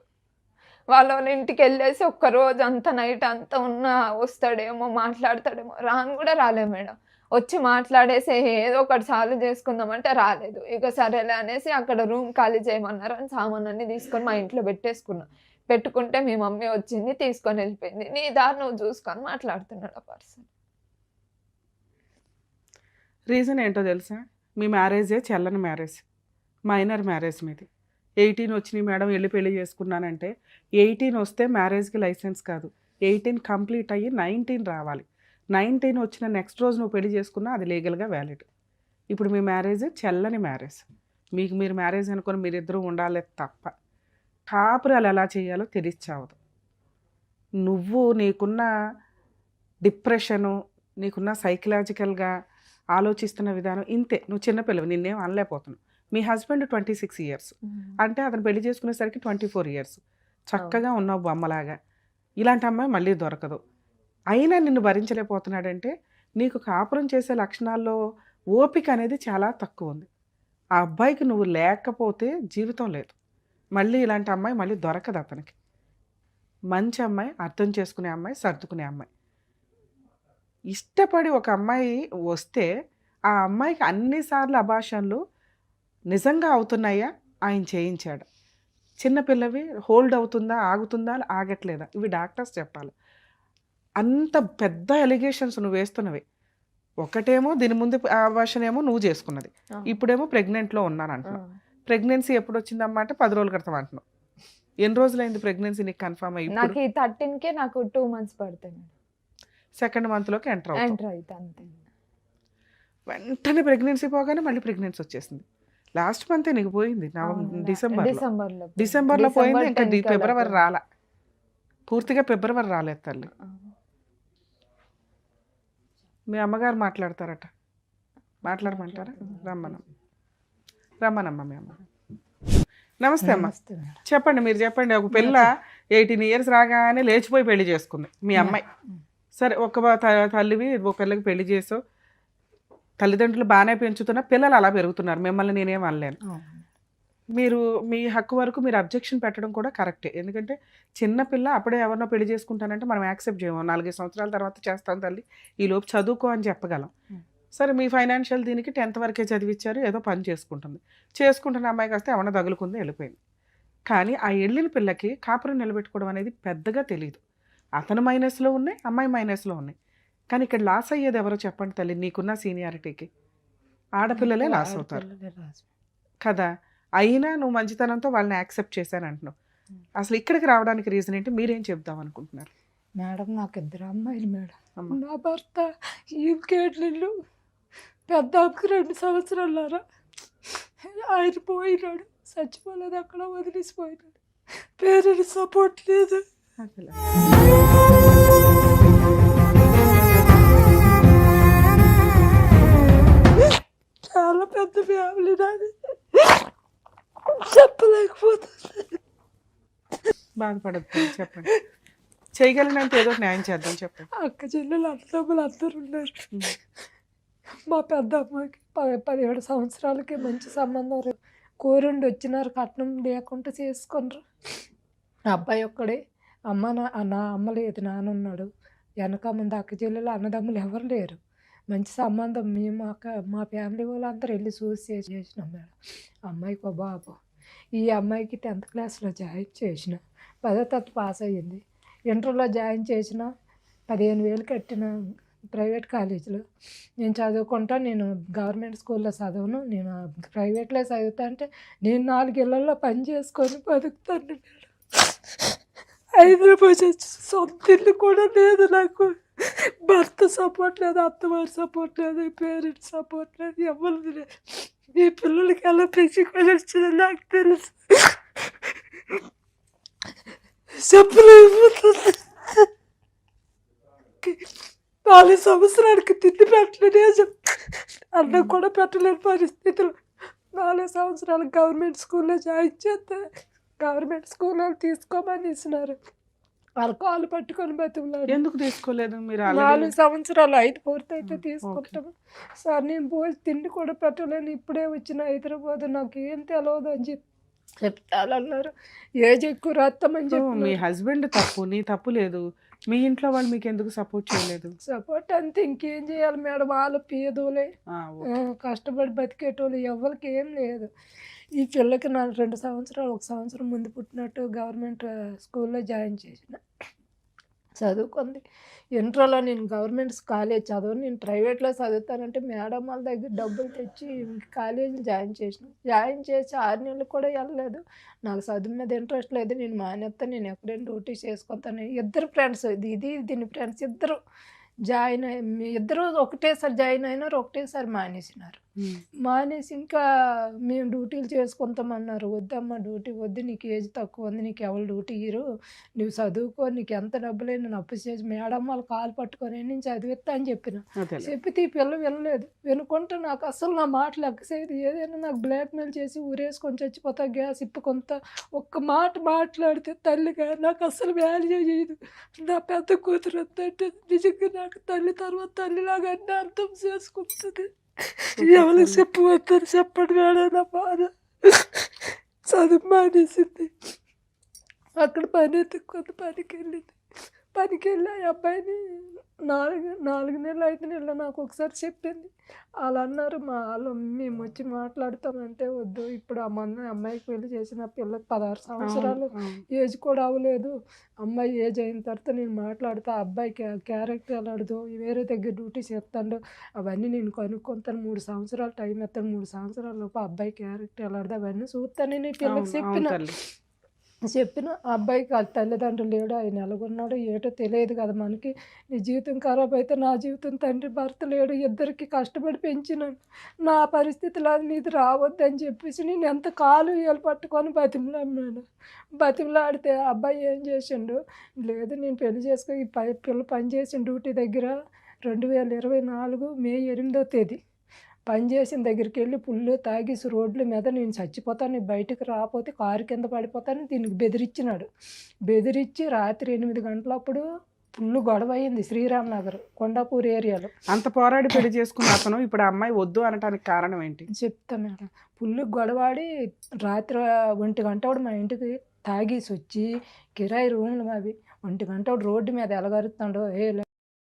వాళ్ళోళ్ళ ఇంటికెళ్ళేసి ఒక్క రోజంతా నైట్ అంతా వస్తాడేమో, మాట్లాడతాడేమో రాను గూడా రాలే మేడం. వచ్చి మాట్లాడేసి ఏదో ఒకటి సాల్వ్ చేసుకుందామంటే రాలేదు. ఇక సరేలే అనేసి అక్కడ రూమ్ ఖాళీ చేయమన్నారు అని సామానన్నీ తీసుకొని మా ఇంట్లో పెట్టేసుకున్నా. పెట్టుకుంటే మీ మమ్మీ వచ్చింది తీసుకొనెళ్ళిపోయింది. నీ దారి నువ్వు చూసుకో అని మాట్లాడుతున్నాడు ఆ పర్సన్. రీజన్ ఏంటో తెలుసా? మీ మ్యారేజే చెల్లని మ్యారేజ్. మైనర్ మ్యారేజ్ మీది. 18 వచ్చినియి మేడం ఎళ్లి పెళ్లి చేసుకున్నానంటే 18 వస్తే మ్యారేజ్‌కి లైసెన్స్ కాదు. 18 కంప్లీట్ అయ్యి 19 రావాలి. 19 వచ్చిన నెక్స్ట్ రోజు నువ్వు పెళ్లి చేసుకున్నా అది లీగల్‌గా వ్యాలిడ్. ఇప్పుడు మీ మ్యారేజ్ చెల్లని మ్యారేజ్. మీకు మీరు మ్యారేజ్ అనుకోని మీరిద్దరూ ఉండాలే తప్ప కాపురాలు ఎలా చేయాలో తెలిసి చావదు. నువ్వు నీకున్న డిప్రెషను, నీకున్న సైకలాజికల్‌గా ఆలోచిస్తున్న విధానం ఇంతే. నువ్వు చిన్న పిల్లవి నిన్నేం అనలేకపోతున్నావు. మీ హస్బెండ్ 26 ఇయర్స్. అంటే అతను పెళ్లి చేసుకునేసరికి 24 ఇయర్స్. అవును. చక్కగా ఉన్నావు బొమ్మలాగా. ఇలాంటి అమ్మాయి మళ్ళీ దొరకదు. అయినా నిన్ను భరించలేకపోతున్నాడంటే నీకు కాపురం చేసే లక్షణాల్లో ఓపిక అనేది చాలా తక్కువ ఉంది. ఆ అబ్బాయికి నువ్వు లేకపోతే జీవితం లేదు. మళ్ళీ ఇలాంటి అమ్మాయి మళ్ళీ దొరకదు అతనికి. మంచి అమ్మాయి, అర్థం చేసుకునే అమ్మాయి, సర్దుకునే అమ్మాయి. ఇష్టపడి ఒక అమ్మాయి వస్తే ఆ అమ్మాయికి అన్ని సార్లు అబార్షన్‌లు నిజంగా అవుతున్నాయా? ఆయన చేయించాడా? చిన్న పిల్లవి హోల్డ్ అవుతుందా? ఆగుతుందా? ఆగట్లేదా? ఇవి డాక్టర్స్ చెప్పాలి. అంత పెద్ద అలిగేషన్స్ నువ్వేస్తున్నవి. ఒకటేమో దీని ముందు ఆ వర్షన్ ఏమో నువ్వు చేసుకున్నది, ఆ. ఇప్పుడేమో ప్రెగ్నెంట్లో ఉన్నాను ఆ. అంటున్నావు. ప్రెగ్నెన్సీ ఎప్పుడు వచ్చిందమ్మా అంటే 10 రోజుల క్రితం అంటున్నావు. ఎన్ని రోజులైంది ప్రెగ్నెన్సీ నీకు కన్ఫర్మ్ అయ్యి? నాకు ఈ 13కే నాకు 2 months పడతాయి సెకండ్ మంత్లోకి ఎంటర్ అవుతావు. ఎంటర్ అయితే అంతే. వెంటనే ప్రెగ్నెన్సీ పోగానే మళ్ళీ ప్రెగ్నెన్సీ వచ్చేసింది. లాస్ట్ మంతే నీకు పోయింది, డిసెంబర్లో పోయింది. ఇంకా ఫిబ్రవరి రాలా, పూర్తిగా ఫిబ్రవరి రాలేదు తల్లి. మీ అమ్మగారు మాట్లాడతారట, మాట్లాడమంటారా? రమ్మనమ్మా మీ అమ్మ. నమస్తే అమ్మ, చెప్పండి, మీరు చెప్పండి. ఒక పిల్ల 18 years రాగానే లేచిపోయి పెళ్లి చేసుకుంది మీ అమ్మాయి. సరే, ఒక తల్లివి ఒక పిల్లకి పెళ్లి చేసావు, తల్లిదండ్రులు బాగానే పెంచుతున్నా, పిల్లలు అలా పెరుగుతున్నారు, మిమ్మల్ని నేనేం అనలేను. మీరు మీ హక్కు వరకు మీరు అబ్జెక్షన్ పెట్టడం కూడా కరెక్టే. ఎందుకంటే చిన్నపిల్ల అప్పుడే ఎవరినో పెళ్లి చేసుకుంటానంటే మనం యాక్సెప్ట్ చేయము. 4 సంవత్సరాల తర్వాత చేస్తాం తల్లి, ఈ లోపు చదువుకో అని చెప్పగలం. సరే, మీ ఫైనాన్షియల్ దీనికి 10th వరకే చదివించారు, ఏదో పని చేసుకుంటున్న అమ్మాయికి వస్తే ఎవరైనా తగులుకుంది, వెళ్ళిపోయింది. కానీ ఆ వెళ్ళిన పిల్లకి కాపురం నిలబెట్టుకోవడం అనేది పెద్దగా తెలియదు. అతను మైనస్లో ఉన్నాయి, అమ్మాయి మైనస్లో ఉన్నాయి. కానీ ఇక్కడ లాస్ అయ్యేది ఎవరో చెప్పండి తల్లి, నీకున్న సీనియారిటీకి ఆడపిల్లలే లాస్ అవుతారు కదా. అయినా నువ్వు మంచితనంతో వాళ్ళని యాక్సెప్ట్ చేశాను అంటున్నావు. అసలు ఇక్కడికి రావడానికి రీజన్ ఏంటి, మీరేం చెప్దాం అనుకుంటున్నారు? మేడం, నాకు 2 అమ్మాయిలు మేడం. నా భర్త ఇంకేళ్ళు పెద్దకి 2 సంవత్సరాలరా ఆయన పోయినాడు, చచ్చిపోలేదు, అక్కడ వదిలేసిపోయినాడు. పేరెంట్స్ సపోర్ట్ లేదు. చాలా పెద్ద ఫ్యామిలీ నాది, చెప్పలేకపోతుంది. బాధపడద్దు, చెప్పండి. చేయగలిగినంత ఏదో న్యాయం చేద్దాం, చెప్పండి. అక్క చెల్లెలు అన్నదమ్ములు అందరూ ఉన్నారు. మా పెద్ద అమ్మాయికి 17 సంవత్సరాలకి మంచి సంబంధం కోరుండి వచ్చినారు, కట్నం లేకుండా చేసుకున్నారు. అబ్బాయి ఒక్కడే, నా అమ్మ లేదు, నాన్న ఉన్నాడు. వెనక ముందు అక్క చెల్లెలు అన్నదమ్ములు ఎవరు లేరు. మంచి సంబంధం మేము మా ఫ్యామిలీ వాళ్ళందరూ వెళ్ళి చూసి చేసినాం మేడం. అమ్మాయికి ఒక బాబు. ఈ అమ్మాయికి 10th క్లాస్లో జాయిన్ చేసిన, 10వ తరగతి పాస్ అయ్యింది. ఇంటర్లో జాయిన్ చేసిన, 15,000 కట్టిన ప్రైవేట్ కాలేజీలో. నేను చదువుకుంటా, నేను గవర్నమెంట్ స్కూల్లో చదవను, నేను ప్రైవేట్లో చదువుతా అంటే నేను 4 ఇళ్లలో పని చేసుకొని బతుకుతాను మేడం. హైదరాబాద్ వచ్చి సొంత ఇల్లు కూడా లేదు నాకు. భర్త సపోర్ట్ లేదు, అత్తవారి సపోర్ట్ లేదు, పేరెంట్స్ సపోర్ట్ లేదు, ఎవరు లేదు. ఈ పిల్లలకి ఎలా పెంచుకొని వచ్చిందో నాకు తెలుసు, చెప్పలేకపోతుంది. 4 సంవత్సరాలకి తిండి పెట్టలేదే, అన్నం కూడా పెట్టలేని పరిస్థితులు. 4 సంవత్సరాలు గవర్నమెంట్ స్కూల్లో జాయిన్ చేస్తే గవర్నమెంట్ స్కూల్లో తీసుకోమని ఇచ్చినారు. వాళ్ళ కాళ్ళు పట్టుకొని బతుకులాడు. ఎందుకు తీసుకోలేదు మీరు? 4 సంవత్సరాలు 5 పూర్తయితే తీసుకుంటాము సార్. నేను పోయి తిండి కూడా పెట్టలేను, ఇప్పుడే వచ్చిన హైదరాబాద్, నాకు ఏం తెలియదు అని చెప్తానన్నారు. ఏజ్ ఎక్కువ రాస్తామని చెప్పి. మీ హస్బెండ్ తప్పు, నీ తప్పు లేదు. మీ ఇంట్లో వాళ్ళు మీకు ఎందుకు సపోర్ట్ చేయలేదు? సపోర్ట్ అంతే, ఇంకేం చేయాలి మేడం, వాళ్ళు పేదోలే, కష్టపడి బతికేటోళ్ళు, ఎవరికి ఏం లేదు. ఈ పిల్లకి నా 2 సంవత్సరాలు, 1 సంవత్సరం ముందు పుట్టినట్టు గవర్నమెంట్ స్కూల్లో జాయిన్ చేసిన, చదువుకుంది. ఇంటర్లో నేను గవర్నమెంట్ కాలేజ్ చదవను, నేను ప్రైవేట్లో చదువుతానంటే మేడం వాళ్ళ దగ్గర డబ్బులు తెచ్చి కాలేజీలు జాయిన్ చేసి 6 నెలలు కూడా వెళ్ళలేదు. నాకు చదువు మీద ఇంట్రెస్ట్ లేదు, నేను మానేస్తాను, నేను ఎక్కడైనా డ్యూటీ చేసుకుంటాను. 2 ఫ్రెండ్స్, దీని ఫ్రెండ్స్ ఇద్దరు ఇద్దరు ఒకటేసారి జాయిన్ అయినారు, ఒకటేసారి మానేసినారు. మానేసి ఇంకా మేము డ్యూటీలు చేసుకుంటామన్నారు. వద్దమ్మా, డ్యూటీ వద్దు, నీకు ఏజ్ తక్కువ ఉంది, నీకు ఎవరు డ్యూటీ ఇయ్యరు, నువ్వు చదువుకో, నీకు ఎంత డబ్బులైనా నేను అప్పు చేసి మేడం వాళ్ళు కాలు పట్టుకొని నేను చదివిస్తా అని చెప్పితే ఈ పిల్ల వినలేదు. వినుకుంటే నాకు అసలు నా మాటలు లెక్కసేది, ఏదైనా నాకు బ్లాక్మెయిల్ చేసి ఊరేసుకొని చచ్చిపోతా, గ్యాస్ ఇప్పుకొంత ఒక్క మాట మాట్లాడితే తల్లిగా నాకు అసలు వాల్యూ చేయదు. నా పెద్ద కూతురు అంటే నిజంగా నాకు తల్లి తర్వాత తల్లిలాగా అన్నీ అర్థం చేసుకుంటుంది. ఎవరికి చెప్పవద్దని చెప్పండి మేడం, నా బాధ. చదువు మానేసింది, అక్కడ పని ఎత్తుకొని పనికి వెళ్ళింది. పనికి వెళ్ళి ఆ అబ్బాయిని 4 నెలలు 5 నెలలు నాకు ఒకసారి చెప్పింది. వాళ్ళు అన్నారు మేము వచ్చి మాట్లాడతామంటే వద్దు, ఇప్పుడు అమ్మాయికి పెళ్లి చేసిన పిల్లకి 16 సంవత్సరాలు ఏజ్ కూడా అవ్వలేదు. అమ్మాయి ఏజ్ అయిన తర్వాత నేను మాట్లాడతా, అబ్బాయికి క్యారెక్టర్ ఎలాడదు, వేరే దగ్గర డ్యూటీ చేస్తాడు, అవన్నీ నేను కనుక్కుంటాను, 3 సంవత్సరాలు టైం ఇస్తాను, 3 సంవత్సరాల లోపు అబ్బాయి క్యారెక్టర్ ఎలాడదు అవన్నీ చూస్తానని పిల్లకి చెప్పిన ఆ అబ్బాయికి ఆ తల్లిదండ్రులు లేడు, ఆయన ఎలాగున్నాడో ఏటో తెలియదు కదా మనకి. నీ జీవితం ఖరాబ్ అయితే నా జీవితం, తండ్రి భర్త లేడు, ఇద్దరికి కష్టపడి పెంచినాను, నా పరిస్థితిలో నీది రావద్దని చెప్పేసి నేను ఎంత కాలు ఏలు పట్టుకొని బతిమలాడితే అబ్బాయి ఏం చేసిండు, లేదు నేను పెళ్లి చేసుకో, ఈ పిల్ల పనిచేసిన డ్యూటీ దగ్గర 2024 మే 8వ తేదీ పనిచేసిన దగ్గరికి వెళ్ళి పుల్లు తాగేసి రోడ్ల మీద నేను చచ్చిపోతాను, నేను బయటకు రాకపోతే కారు కింద పడిపోతాను దీనికి బెదిరించి రాత్రి 8 గంటలప్పుడు ఫుల్ గొడవ అయింది శ్రీరామ్ నగర్ కొండాపూర్ ఏరియాలో. అంత పోరాడి పెళ్లి చేసుకున్న అతను ఇప్పుడు ఆ అమ్మాయి వద్దు అనటానికి కారణం ఏంటి చెప్తా మేడం. ఫుల్ గొడవాడి రాత్రి 1 గంట మా ఇంటికి తాగేసి వచ్చి కిరాయి రూమ్లు అవి 1 గంట రోడ్డు మీద ఎలగరుతాడో,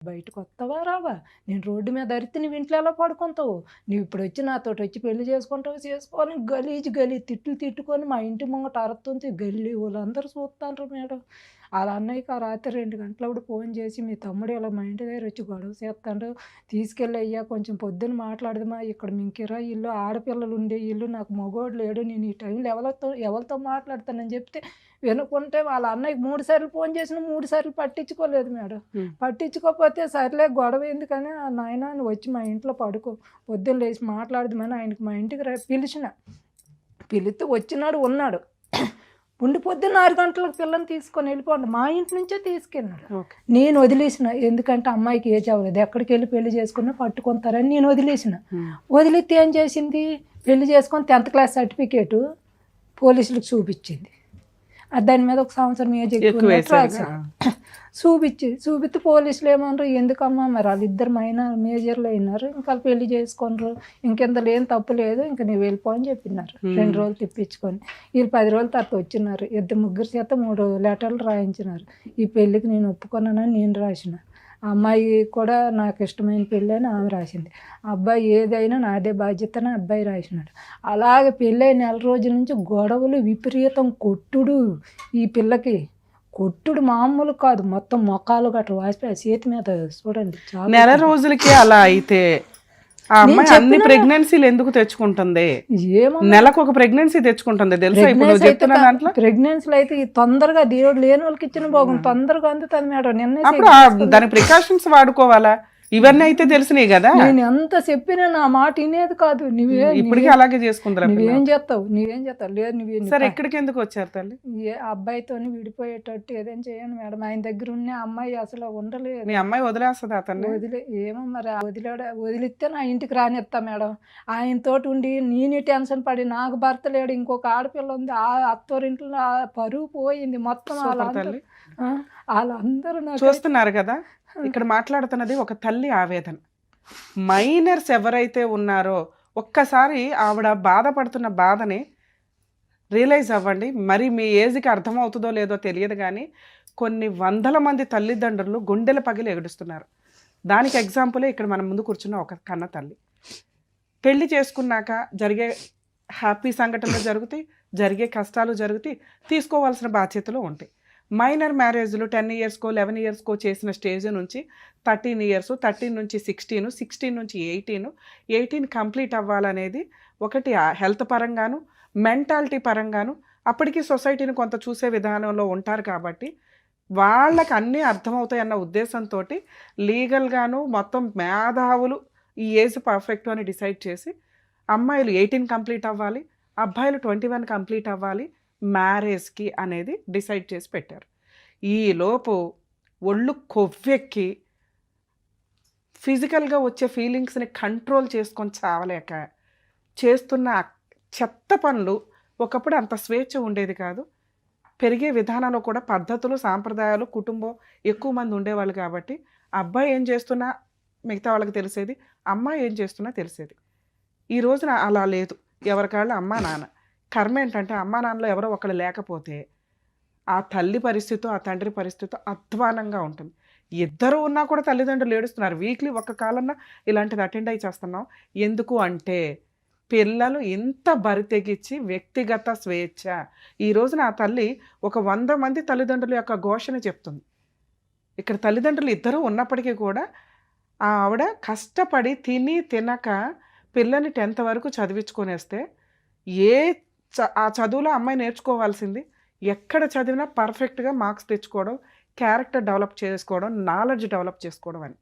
బయటకు వస్తావా రావా, నేను రోడ్డు మీద అరితే నువ్వు ఇంట్లో ఎలా పడుకుంటావు, నువ్వు ఇప్పుడు వచ్చి నాతో వచ్చి పెళ్లి చేసుకుంటావు చేసుకోని గలీజ్ తిట్టుకొని మా ఇంటి ముంగట అరుతుంది, గల్లీ వాళ్ళందరూ చూస్తాండ్రు మేడం. వాళ్ళ అన్నయ్యకి ఆ రాత్రి 2 గంటలప్పుడు ఫోన్ చేసి మీ తమ్ముడు ఇలా మా ఇంటి దగ్గర వచ్చి గొడవ చేస్తాడు, తీసుకెళ్ళి అయ్యా కొంచెం పొద్దున్న మాట్లాడదామా, ఇక్కడ మేము కిరాయి ఇల్లు, ఆడపిల్లలు ఉండే ఇల్లు, నాకు మగోడు లేడు, నేను ఈ టైంలో ఎవరితో మాట్లాడతానని చెప్తే వినుకుంటే వాళ్ళ అన్నయ్యకి 3 సార్లు ఫోన్ చేసిన 3 సార్లు పట్టించుకోలేదు మేడం. పట్టించుకోకపోతే సర్లే గొడవ ఎందుకని, నాయన నువ్వు వచ్చి మా ఇంట్లో పడుకో, పొద్దున్న లేచి మాట్లాడదామని ఆయనకి మా ఇంటికి పిలిస్తే వచ్చినాడు, ఉన్నాడు, ఉండి పొద్దున్న 6 గంటలకు పిల్లని తీసుకొని వెళ్ళిపోండి, మా ఇంటి నుంచే తీసుకెళ్ళినాడు. నేను వదిలేసిన, ఎందుకంటే అమ్మాయికి ఏజ్ అవ్వలేదు, ఎక్కడికి వెళ్ళి పెళ్లి చేసుకున్నా పట్టుకుంటారని నేను వదిలితే ఏం చేసింది, పెళ్లి చేసుకొని 10th క్లాస్ సర్టిఫికేటు పోలీసులకు చూపించింది, దాని మీద 1 సంవత్సరం ఏజ్ ఎక్కువ చూపిస్తే పోలీసులు ఏమన్నారు, ఎందుకమ్మా మరి వాళ్ళిద్దరు మేజర్లు అయినారు, ఇంకా పెళ్లి చేసుకున్నారు, ఇంకెంత లేని తప్పు లేదు, ఇంకా నువ్వు వెళ్ళిపో అని చెప్పినారు. 2 రోజులు తిప్పించుకొని వీళ్ళు 10 రోజుల తర్వాత వచ్చినారు, 2 చేత 3 లెటర్లు రాయించినారు, ఈ పెళ్ళికి నేను ఒప్పుకున్నానని నేను రాసిన, ఆ అమ్మాయి కూడా నాకు ఇష్టమైన పెళ్ళి అని ఆమె రాసింది, అబ్బాయి ఏదైనా నాదే బాధ్యత అని అబ్బాయి రాసినాడు. అలాగే పెళ్ళి 4 రోజుల నుంచి గొడవలు విపరీతం, కొట్టుడు, ఈ పిల్లకి కొట్టుడు మామూలు కాదు, మొత్తం మొక్కలు గట్రా వాసిపోయి చేతి మీద చూడండి. 4 రోజులకి అలా అయితే ఆ అమ్మాయి అన్ని ప్రెగ్నెన్సీలు ఎందుకు తెచ్చుకుంటుంది, నెలకు ఒక ప్రెగ్నెన్సీ తెచ్చుకుంటుంది తెలుసా, ఇప్పుడు చెప్తున్న దాంట్లో ప్రెగ్నెన్సీలు అయితే తొందరగా దేవుడు లేని వాళ్ళకి ఇచ్చిన బాగుంది, తొందరగా అందుతుంది మేడం. అప్పుడు దాని ప్రికాషన్స్ వాడుకోవాలా, ఇవన్నీ అయితే తెలిసినాయి కదా. నేను ఎంత చెప్పినా నా మాట వినేది కాదు, ఇప్పటికీ అలాగే చేసుకుంటారు. నువ్వేం చేస్తావు లేదు సరే ఎక్కడికి ఎందుకు వచ్చారు తల్లి, ఏ అబ్బాయితో విడిపోయేటట్టు ఏదేం చేయను మేడం, ఆయన దగ్గర ఉన్న అమ్మాయి అసలు ఉండలేదు. మీ అమ్మాయి వదిలేస్తుంది అతన్ని, ఏమో మరి వదిలిస్తే నా ఇంటికి రానిస్తా మేడం, ఆయనతోటి ఉండి నేను టెన్షన్ పడి, నాకు భర్త లేడు, ఇంకొక ఆడపిల్ల ఉంది, ఆ అత్తోరింట్లో పరువు పోయింది మొత్తం, వాళ్ళందరూ చూస్తున్నారు కదా. ఇక్కడ మాట్లాడుతున్నది ఒక తల్లి ఆవేదన. మైనర్స్ ఎవరైతే ఉన్నారో ఒక్కసారి ఆవిడ బాధపడుతున్న బాధని రియలైజ్ అవ్వండి. మరి మీ ఏజ్కి అర్థమవుతుందో లేదో తెలియదు కానీ కొన్ని 100 మంది తల్లిదండ్రులు గుండెల పగిలి ఏడుస్తున్నారు. దానికి ఎగ్జాంపులే ఇక్కడ మన ముందు కూర్చున్న ఒక కన్న తల్లి. పెళ్లి చేసుకున్నాక జరిగే హ్యాపీ సంఘటనలు జరుగుతాయి, జరిగే కష్టాలు జరుగుతాయి, తీసుకోవాల్సిన బాధ్యతలు ఉంటాయి. మైనర్ మ్యారేజ్లు 10 ఇయర్స్కో 11 ఇయర్స్కో చేసిన స్టేజ్ నుంచి 13 ఇయర్స్, 13 నుంచి 16, 16 నుంచి 18 కంప్లీట్ అవ్వాలనేది ఒకటి హెల్త్ పరంగాను మెంటాలిటీ పరంగాను అప్పటికి సొసైటీని కొంత చూసే విధానంలో ఉంటారు కాబట్టి వాళ్ళకి అన్నీ అర్థమవుతాయి అన్న ఉద్దేశంతో లీగల్గాను మొత్తం మేధావులు ఈ ఏజ్ పర్ఫెక్ట్ అని డిసైడ్ చేసి అమ్మాయిలు 18 కంప్లీట్ అవ్వాలి, అబ్బాయిలు 21 కంప్లీట్ అవ్వాలి మ్యారేజ్కి అనేది డిసైడ్ చేసి పెట్టారు. ఈలోపు ఒళ్ళు కొవ్వెక్కి ఫిజికల్గా వచ్చే ఫీలింగ్స్ని కంట్రోల్ చేసుకొని చావలేక చేస్తున్న చెత్త పనులు. ఒకప్పుడు అంత స్వేచ్ఛ ఉండేది కాదు, పెరిగే విధానంలో కూడా పద్ధతులు సాంప్రదాయాలు కుటుంబం ఎక్కువ మంది ఉండేవాళ్ళు కాబట్టి అబ్బాయి ఏం చేస్తున్నా మిగతా వాళ్ళకి తెలిసేది, అమ్మాయి ఏం చేస్తున్నా తెలిసేది. ఈ రోజున అలా లేదు, ఎవరికాళ్ళు అమ్మా నాన్న. కర్మ ఏంటంటే అమ్మా నాన్నలో ఎవరో ఒకళ్ళు లేకపోతే ఆ తల్లి పరిస్థితి ఆ తండ్రి పరిస్థితి అధ్వానంగా ఉంటుంది. ఇద్దరు ఉన్నా కూడా తల్లిదండ్రులు ఏడుస్తున్నారు. వీక్లీ ఒక్క కాలన్నా ఇలాంటిది అటెండ్ అయ్యి చేస్తున్నాం. ఎందుకు అంటే పిల్లలు ఇంత బరితెగించి వ్యక్తిగత స్వేచ్ఛ. ఈ రోజున ఆ తల్లి ఒక 100 మంది తల్లిదండ్రుల యొక్క ఘోషణ చెప్తుంది. ఇక్కడ తల్లిదండ్రులు ఇద్దరూ ఉన్నప్పటికీ కూడా ఆవిడ కష్టపడి తిని తినక పిల్లని 10th వరకు చదివించుకొనేస్తే ఆ చదువులో అమ్మాయి నేర్చుకోవాల్సింది ఎక్కడ చదివినా పర్ఫెక్ట్గా మార్క్స్ తెచ్చుకోవడం, క్యారెక్టర్ డెవలప్ చేసుకోవడం, నాలెడ్జ్ డెవలప్ చేసుకోవడం అని.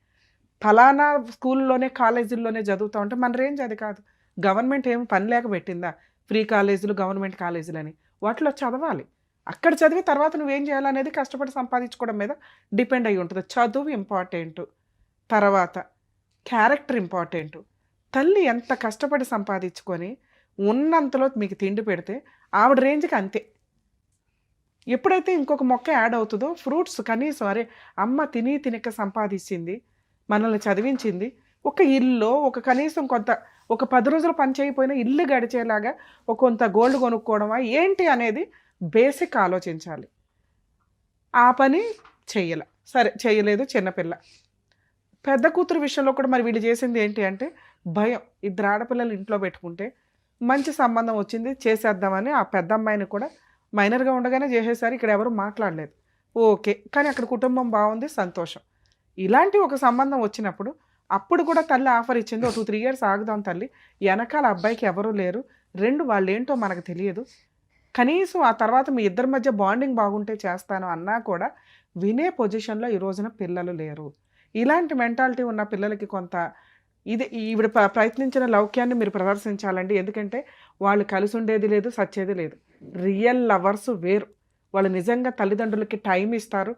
ఫలానా స్కూల్లోనే కాలేజీల్లోనే చదువుతూ ఉంటే మన రేంజ్ అది కాదు. గవర్నమెంట్ ఏమి పని లేక పెట్టిందా ఫ్రీ కాలేజీలు, గవర్నమెంట్ కాలేజీలు అని? వాటిలో చదవాలి. అక్కడ చదివి తర్వాత నువ్వేం చేయాలనేది కష్టపడి సంపాదించుకోవడం మీద డిపెండ్ అయ్యి ఉంటుంది. చదువు ఇంపార్టెంట్, తర్వాత క్యారెక్టర్ ఇంపార్టెంట్. తల్లి ఎంత కష్టపడి సంపాదించుకొని ఉన్నంతలో మీకు తిండి పెడితే ఆవిడ రేంజ్కి అంతే. ఎప్పుడైతే ఇంకొక మొక్క యాడ్ అవుతుందో ఫ్రూట్స్ కనీసం అరే అమ్మ తిని తినక సంపాదించింది, మనల్ని చదివించింది, ఒక ఇల్లు ఒక కనీసం కొంత ఒక 10 రోజులు పని చేయకపోయినా ఇల్లు గడిచేలాగా ఒక కొంత గోల్డ్ కొనుక్కోవడమా ఏంటి అనేది బేసిక్ ఆలోచించాలి. ఆ పని చెయ్యాల, సరే చేయలేదు చిన్నపిల్ల. పెద్ద కూతురు విషయంలో కూడా మరి వీళ్ళు చేసింది ఏంటి అంటే భయం. 2 ఆడపిల్లలు ఇంట్లో పెట్టుకుంటే మంచి సంబంధం వచ్చింది చేసేద్దామని ఆ పెద్ద అమ్మాయిని కూడా మైనర్గా ఉండగానే చేసేసారు. ఇక్కడ ఎవరు మాట్లాడలేదు, ఓకే. కానీ అక్కడ కుటుంబం బాగుంది, సంతోషం. ఇలాంటి ఒక సంబంధం వచ్చినప్పుడు అప్పుడు కూడా తల్లి ఆఫర్ ఇచ్చింది, 2-3 ఇయర్స్ ఆగుదాం తల్లి, వెనకాల అబ్బాయికి ఎవరూ లేరు, 2 వాళ్ళు ఏంటో మనకు తెలియదు, కనీసం ఆ తర్వాత మీ ఇద్దరి మధ్య బాండింగ్ బాగుంటే చేస్తాను అన్నా కూడా వినే పొజిషన్లో ఈ రోజున పిల్లలు లేరు. ఇలాంటి మెంటాలిటీ ఉన్న పిల్లలకి కొంత ఈవిడ ప్రయత్నించిన లౌక్యాన్ని మీరు ప్రదర్శించాలండి. ఎందుకంటే వాళ్ళు కలిసి ఉండేది లేదు, సచ్చేది లేదు. రియల్ లవర్స్ వేరు. వాళ్ళు నిజంగా తల్లిదండ్రులకి టైం ఇస్తారు,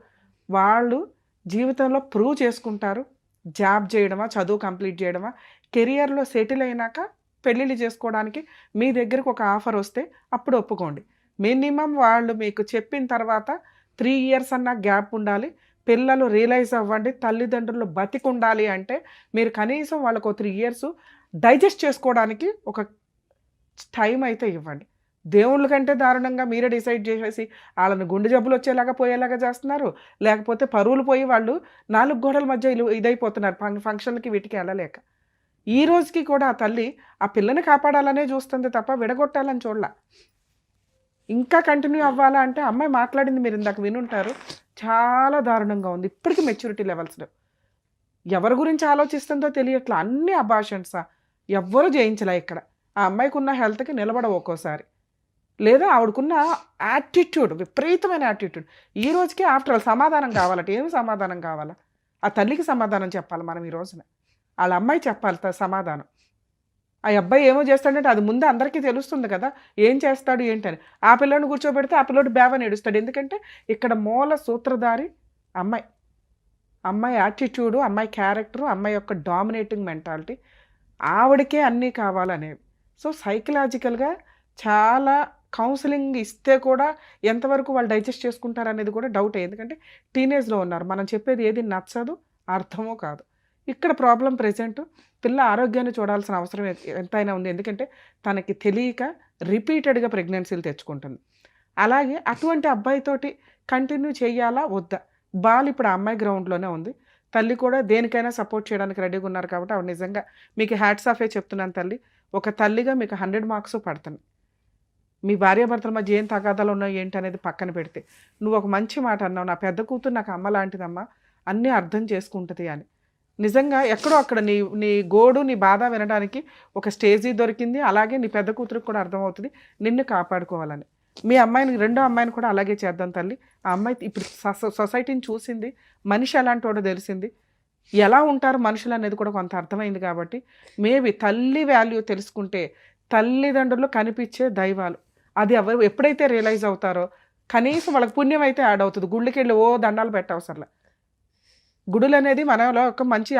వాళ్ళు జీవితంలో ప్రూవ్ చేసుకుంటారు. జాబ్ చేయడమా, చదువు కంప్లీట్ చేయడమా, కెరియర్లో సెటిల్ అయినాక పెళ్ళిళ్ళు చేసుకోవడానికి మీ దగ్గరకు ఒక ఆఫర్ వస్తే అప్పుడు ఒప్పుకోండి. మినిమం వాళ్ళు మీకు చెప్పిన తర్వాత 3 ఇయర్స్ అన్నా గ్యాప్ ఉండాలి. పిల్లలు రియలైజ్ అవ్వండి, తల్లిదండ్రులు బతికుండాలి అంటే మీరు కనీసం వాళ్ళకు 3 ఇయర్స్ డైజెస్ట్ చేసుకోవడానికి ఒక టైం అయితే ఇవ్వండి. దేవుళ్ళ కంటే దారుణంగా మీరే డిసైడ్ చేసేసి వాళ్ళని గుండె జబ్బులు వచ్చేలాగా పోయేలాగా చేస్తున్నారు. లేకపోతే పరువులు పోయి వాళ్ళు 4 గోడల మధ్య ఇదైపోతున్నారు ఫంక్షన్లకి వీటికి వెళ్ళలేక. ఈ రోజుకి కూడా ఆ తల్లి ఆ పిల్లని కాపాడాలనే చూస్తుంది తప్ప విడగొట్టాలని చూడలా. ఇంకా కంటిన్యూ అవ్వాలా అంటే అమ్మాయి మాట్లాడింది మీరు ఇందాక వినుంటారు, చాలా దారుణంగా ఉంది. ఇప్పటికీ మెచ్యూరిటీ లెవెల్స్లో ఎవరి గురించి ఆలోచిస్తుందో తెలియట్లా. అన్ని అబార్షన్సా, ఎవ్వరూ చేయించలే ఇక్కడ. ఆ అమ్మాయికి ఉన్న హెల్త్కి నిలబడవు ఒక్కోసారి, లేదా ఆవిడకున్న యాటిట్యూడ్, విపరీతమైన యాటిట్యూడ్. ఈ రోజుకి ఆఫ్టర్ ఆల్ సమాధానం కావాలట. ఏమి సమాధానం కావాలా? ఆ తల్లికి సమాధానం చెప్పాలి మనం ఈ రోజున. వాళ్ళ అమ్మాయి చెప్పాలి సమాధానం. ఆ అబ్బాయి ఏమో చేస్తాడంటే అది ముందు అందరికీ తెలుస్తుంది కదా, ఏం చేస్తాడు ఏంటని. ఆ పిల్లని కూర్చోబెడితే ఆ పిల్లోడు బేవని ఏడుస్తాడు. ఎందుకంటే ఇక్కడ మూల సూత్రధారి అమ్మాయి. అమ్మాయి యాటిట్యూడు, అమ్మాయి క్యారెక్టరు, అమ్మాయి యొక్క డామినేటింగ్ మెంటాలిటీ, ఆవిడకే అన్నీ కావాలనేవి. సో సైకలాజికల్గా చాలా కౌన్సిలింగ్ ఇస్తే కూడా ఎంతవరకు వాళ్ళు డైజెస్ట్ చేసుకుంటారు అనేది కూడా డౌటే. ఎందుకంటే టీనేజ్లో ఉన్నారు, మనం చెప్పేది ఏది నచ్చదు, అర్థమో కాదు. ఇక్కడ ప్రాబ్లం ప్రెజెంట్ పిల్ల ఆరోగ్యాన్ని చూడాల్సిన అవసరం ఎంతైనా ఉంది. ఎందుకంటే తనకి తెలియక రిపీటెడ్గా ప్రెగ్నెన్సీలు తెచ్చుకుంటుంది. అలాగే అటువంటి అబ్బాయితోటి కంటిన్యూ చేయాలా వద్దా? బాల్ ఇప్పుడు ఆ అమ్మాయి గ్రౌండ్లోనే ఉంది. తల్లి కూడా దేనికైనా సపోర్ట్ చేయడానికి రెడీగా ఉన్నారు కాబట్టి ఆవిడ నిజంగా మీకు హ్యాట్స్ ఆఫే చెప్తున్నాను తల్లి. ఒక తల్లిగా మీకు 100 మార్క్స్ పడుతుంది. మీ భార్యాభర్తల మధ్య ఏం తగాదాలు ఉన్నాయో ఏంటి అనేది పక్కన పెడితే నువ్వు ఒక మంచి మాట అన్నావు, నా పెద్ద కూతురు నాకు అమ్మ లాంటిదమ్మా, అన్నీ అర్థం చేసుకుంటుంది అని. నిజంగా ఎక్కడో అక్కడ నీ గోడు, నీ బాధ వినడానికి ఒక స్టేజీ దొరికింది. అలాగే నీ పెద్ద కూతురికి కూడా అర్థమవుతుంది నిన్ను కాపాడుకోవాలని. మీ అమ్మాయిని, రెండో అమ్మాయిని కూడా అలాగే చేద్దాం తల్లి. ఆ అమ్మాయి ఇప్పుడు సొసైటీని చూసింది, మనిషి ఎలాంటి వాడో తెలిసింది, ఎలా ఉంటారు మనుషులు అనేది కూడా కొంత అర్థమైంది. కాబట్టి మేబీ తల్లి వాల్యూ తెలుసుకుంటే తల్లిదండ్రులు కనిపించే దైవాలు, అది ఎవరు ఎప్పుడైతే రియలైజ్ అవుతారో కనీసం వాళ్ళకి పుణ్యం అయితే యాడ్ అవుతుంది. గుళ్ళకి వెళ్ళి ఓ దండాలు పెట్టవసరలే. గుడులు అనేది మనలో ఒక మంచి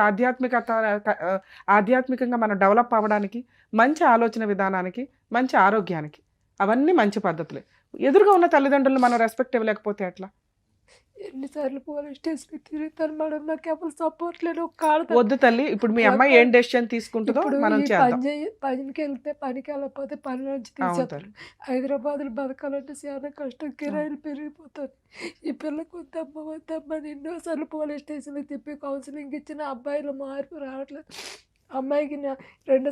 ఆధ్యాత్మికంగా మనం డెవలప్ అవ్వడానికి, మంచి ఆలోచన విధానానికి, మంచి ఆరోగ్యానికి అవన్నీ మంచి పద్ధతులే. ఎదురుగా ఉన్న తల్లిదండ్రులు మనం రెస్పెక్ట్ ఇవ్వలేకపోతే ఎట్లా? ఎన్నిసార్లు పోలీస్ స్టేషన్ తిరుగుతాను మేడం, నాకు ఎవరు సపోర్ట్ లేదు. ఒక కాడ వద్దు తల్లి, ఇప్పుడు మీ అమ్మాయి ఏం డెసిషన్ తీసుకుంటుందో ఇప్పుడు మనం ఈ చేద్దాం. పనికి వెళ్తే పనికి వెళ్ళకపోతే పని నుంచి అవును తీసేస్తారు. తల్లి. హైదరాబాద్లో బతకాలంటే చాలా కష్టం, కిరాయిలు పెరిగిపోతుంది. ఈ పిల్లకి వద్దమ్మ అని ఎన్నోసార్లు పోలీస్ స్టేషన్కి తిప్పి కౌన్సిలింగ్ ఇచ్చిన అబ్బాయిలో మార్పు రావట్లేదు. అమ్మాయికి 2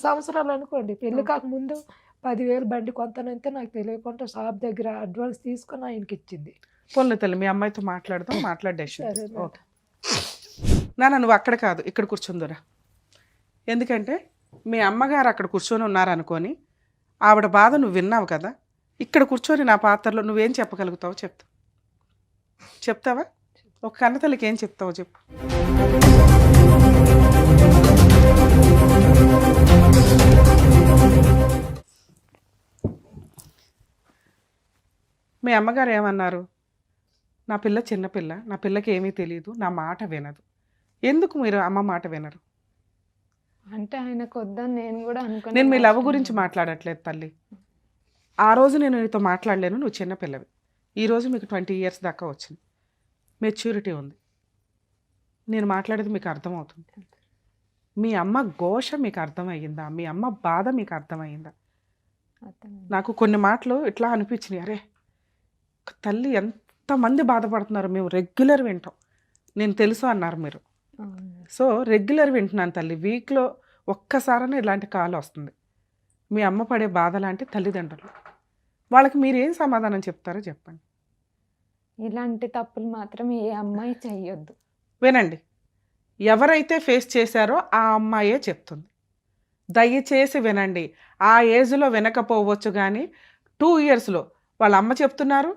సంవత్సరాలు అనుకోండి, పెళ్లి కాకముందు 10,000 బండి కొంతనంతే నాకు తెలియకుండా షాప్ దగ్గర అడ్వాన్స్ తీసుకొని ఆయనకి ఇచ్చింది. పోన్లే తల్లి, మీ అమ్మాయితో మాట్లాడదాం, మాట్లాడే డెసిషన్ సరే మేడం. ఓకే. నాన్న నువ్వు అక్కడ కాదు, ఇక్కడ కూర్చుందురా. ఎందుకంటే మీ అమ్మగారు అక్కడ కూర్చొని ఉన్నారనుకొని ఆవిడ బాధ నువ్వు విన్నావు కదా, ఇక్కడ కూర్చొని నా పాత్రలో నువ్వేం చెప్పగలుగుతావో చెప్తావా? ఒక కన్నతల్లికి ఏం చెప్తావో చెప్పు. మీ అమ్మగారు ఏమన్నారు? నా పిల్ల చిన్నపిల్ల, నా పిల్లకి ఏమీ తెలియదు, నా మాట వినదు. ఎందుకు మీరు అమ్మ మాట వినరు? అంటే ఆయనకు వద్దని నేను కూడా అనుకున్నాను. నేను మీ లవ్ గురించి మాట్లాడట్లేదు తల్లి. ఆ రోజు నేను నీతో మాట్లాడలేను, నువ్వు చిన్నపిల్లవి. ఈరోజు మీకు 20 years దాకా వచ్చింది, మెచ్యూరిటీ ఉంది. నేను మాట్లాడేది మీకు అర్థమవుతుంది. మీ అమ్మ ఘోష మీకు అర్థమయ్యిందా? మీ అమ్మ బాధ మీకు అర్థమయ్యిందా? నాకు కొన్ని మాటలు ఇట్లా అనిపించినాయి, అరే తల్లి ఎంతమంది బాధపడుతున్నారు, మేము రెగ్యులర్ వింటాం, నేను తెలుసు అన్నారు మీరు. సో రెగ్యులర్ వింటున్నాను తల్లి, వీక్లో ఒక్కసారైనా ఇలాంటి కాల్ వస్తుంది. మీ అమ్మ పడే బాధ లాంటి తల్లిదండ్రులు, వాళ్ళకి మీరు ఏం సమాధానం చెప్తారో చెప్పండి. ఇలాంటి తప్పులు మాత్రం ఏ అమ్మాయి చెయ్యొద్దు. వినండి, ఎవరైతే ఫేస్ చేశారో ఆ అమ్మాయే చెప్తుంది. దయచేసి వినండి. ఆ ఏజ్లో వినకపోవచ్చు కానీ 2 yearsలో వాళ్ళ అమ్మ చెప్తున్నారు,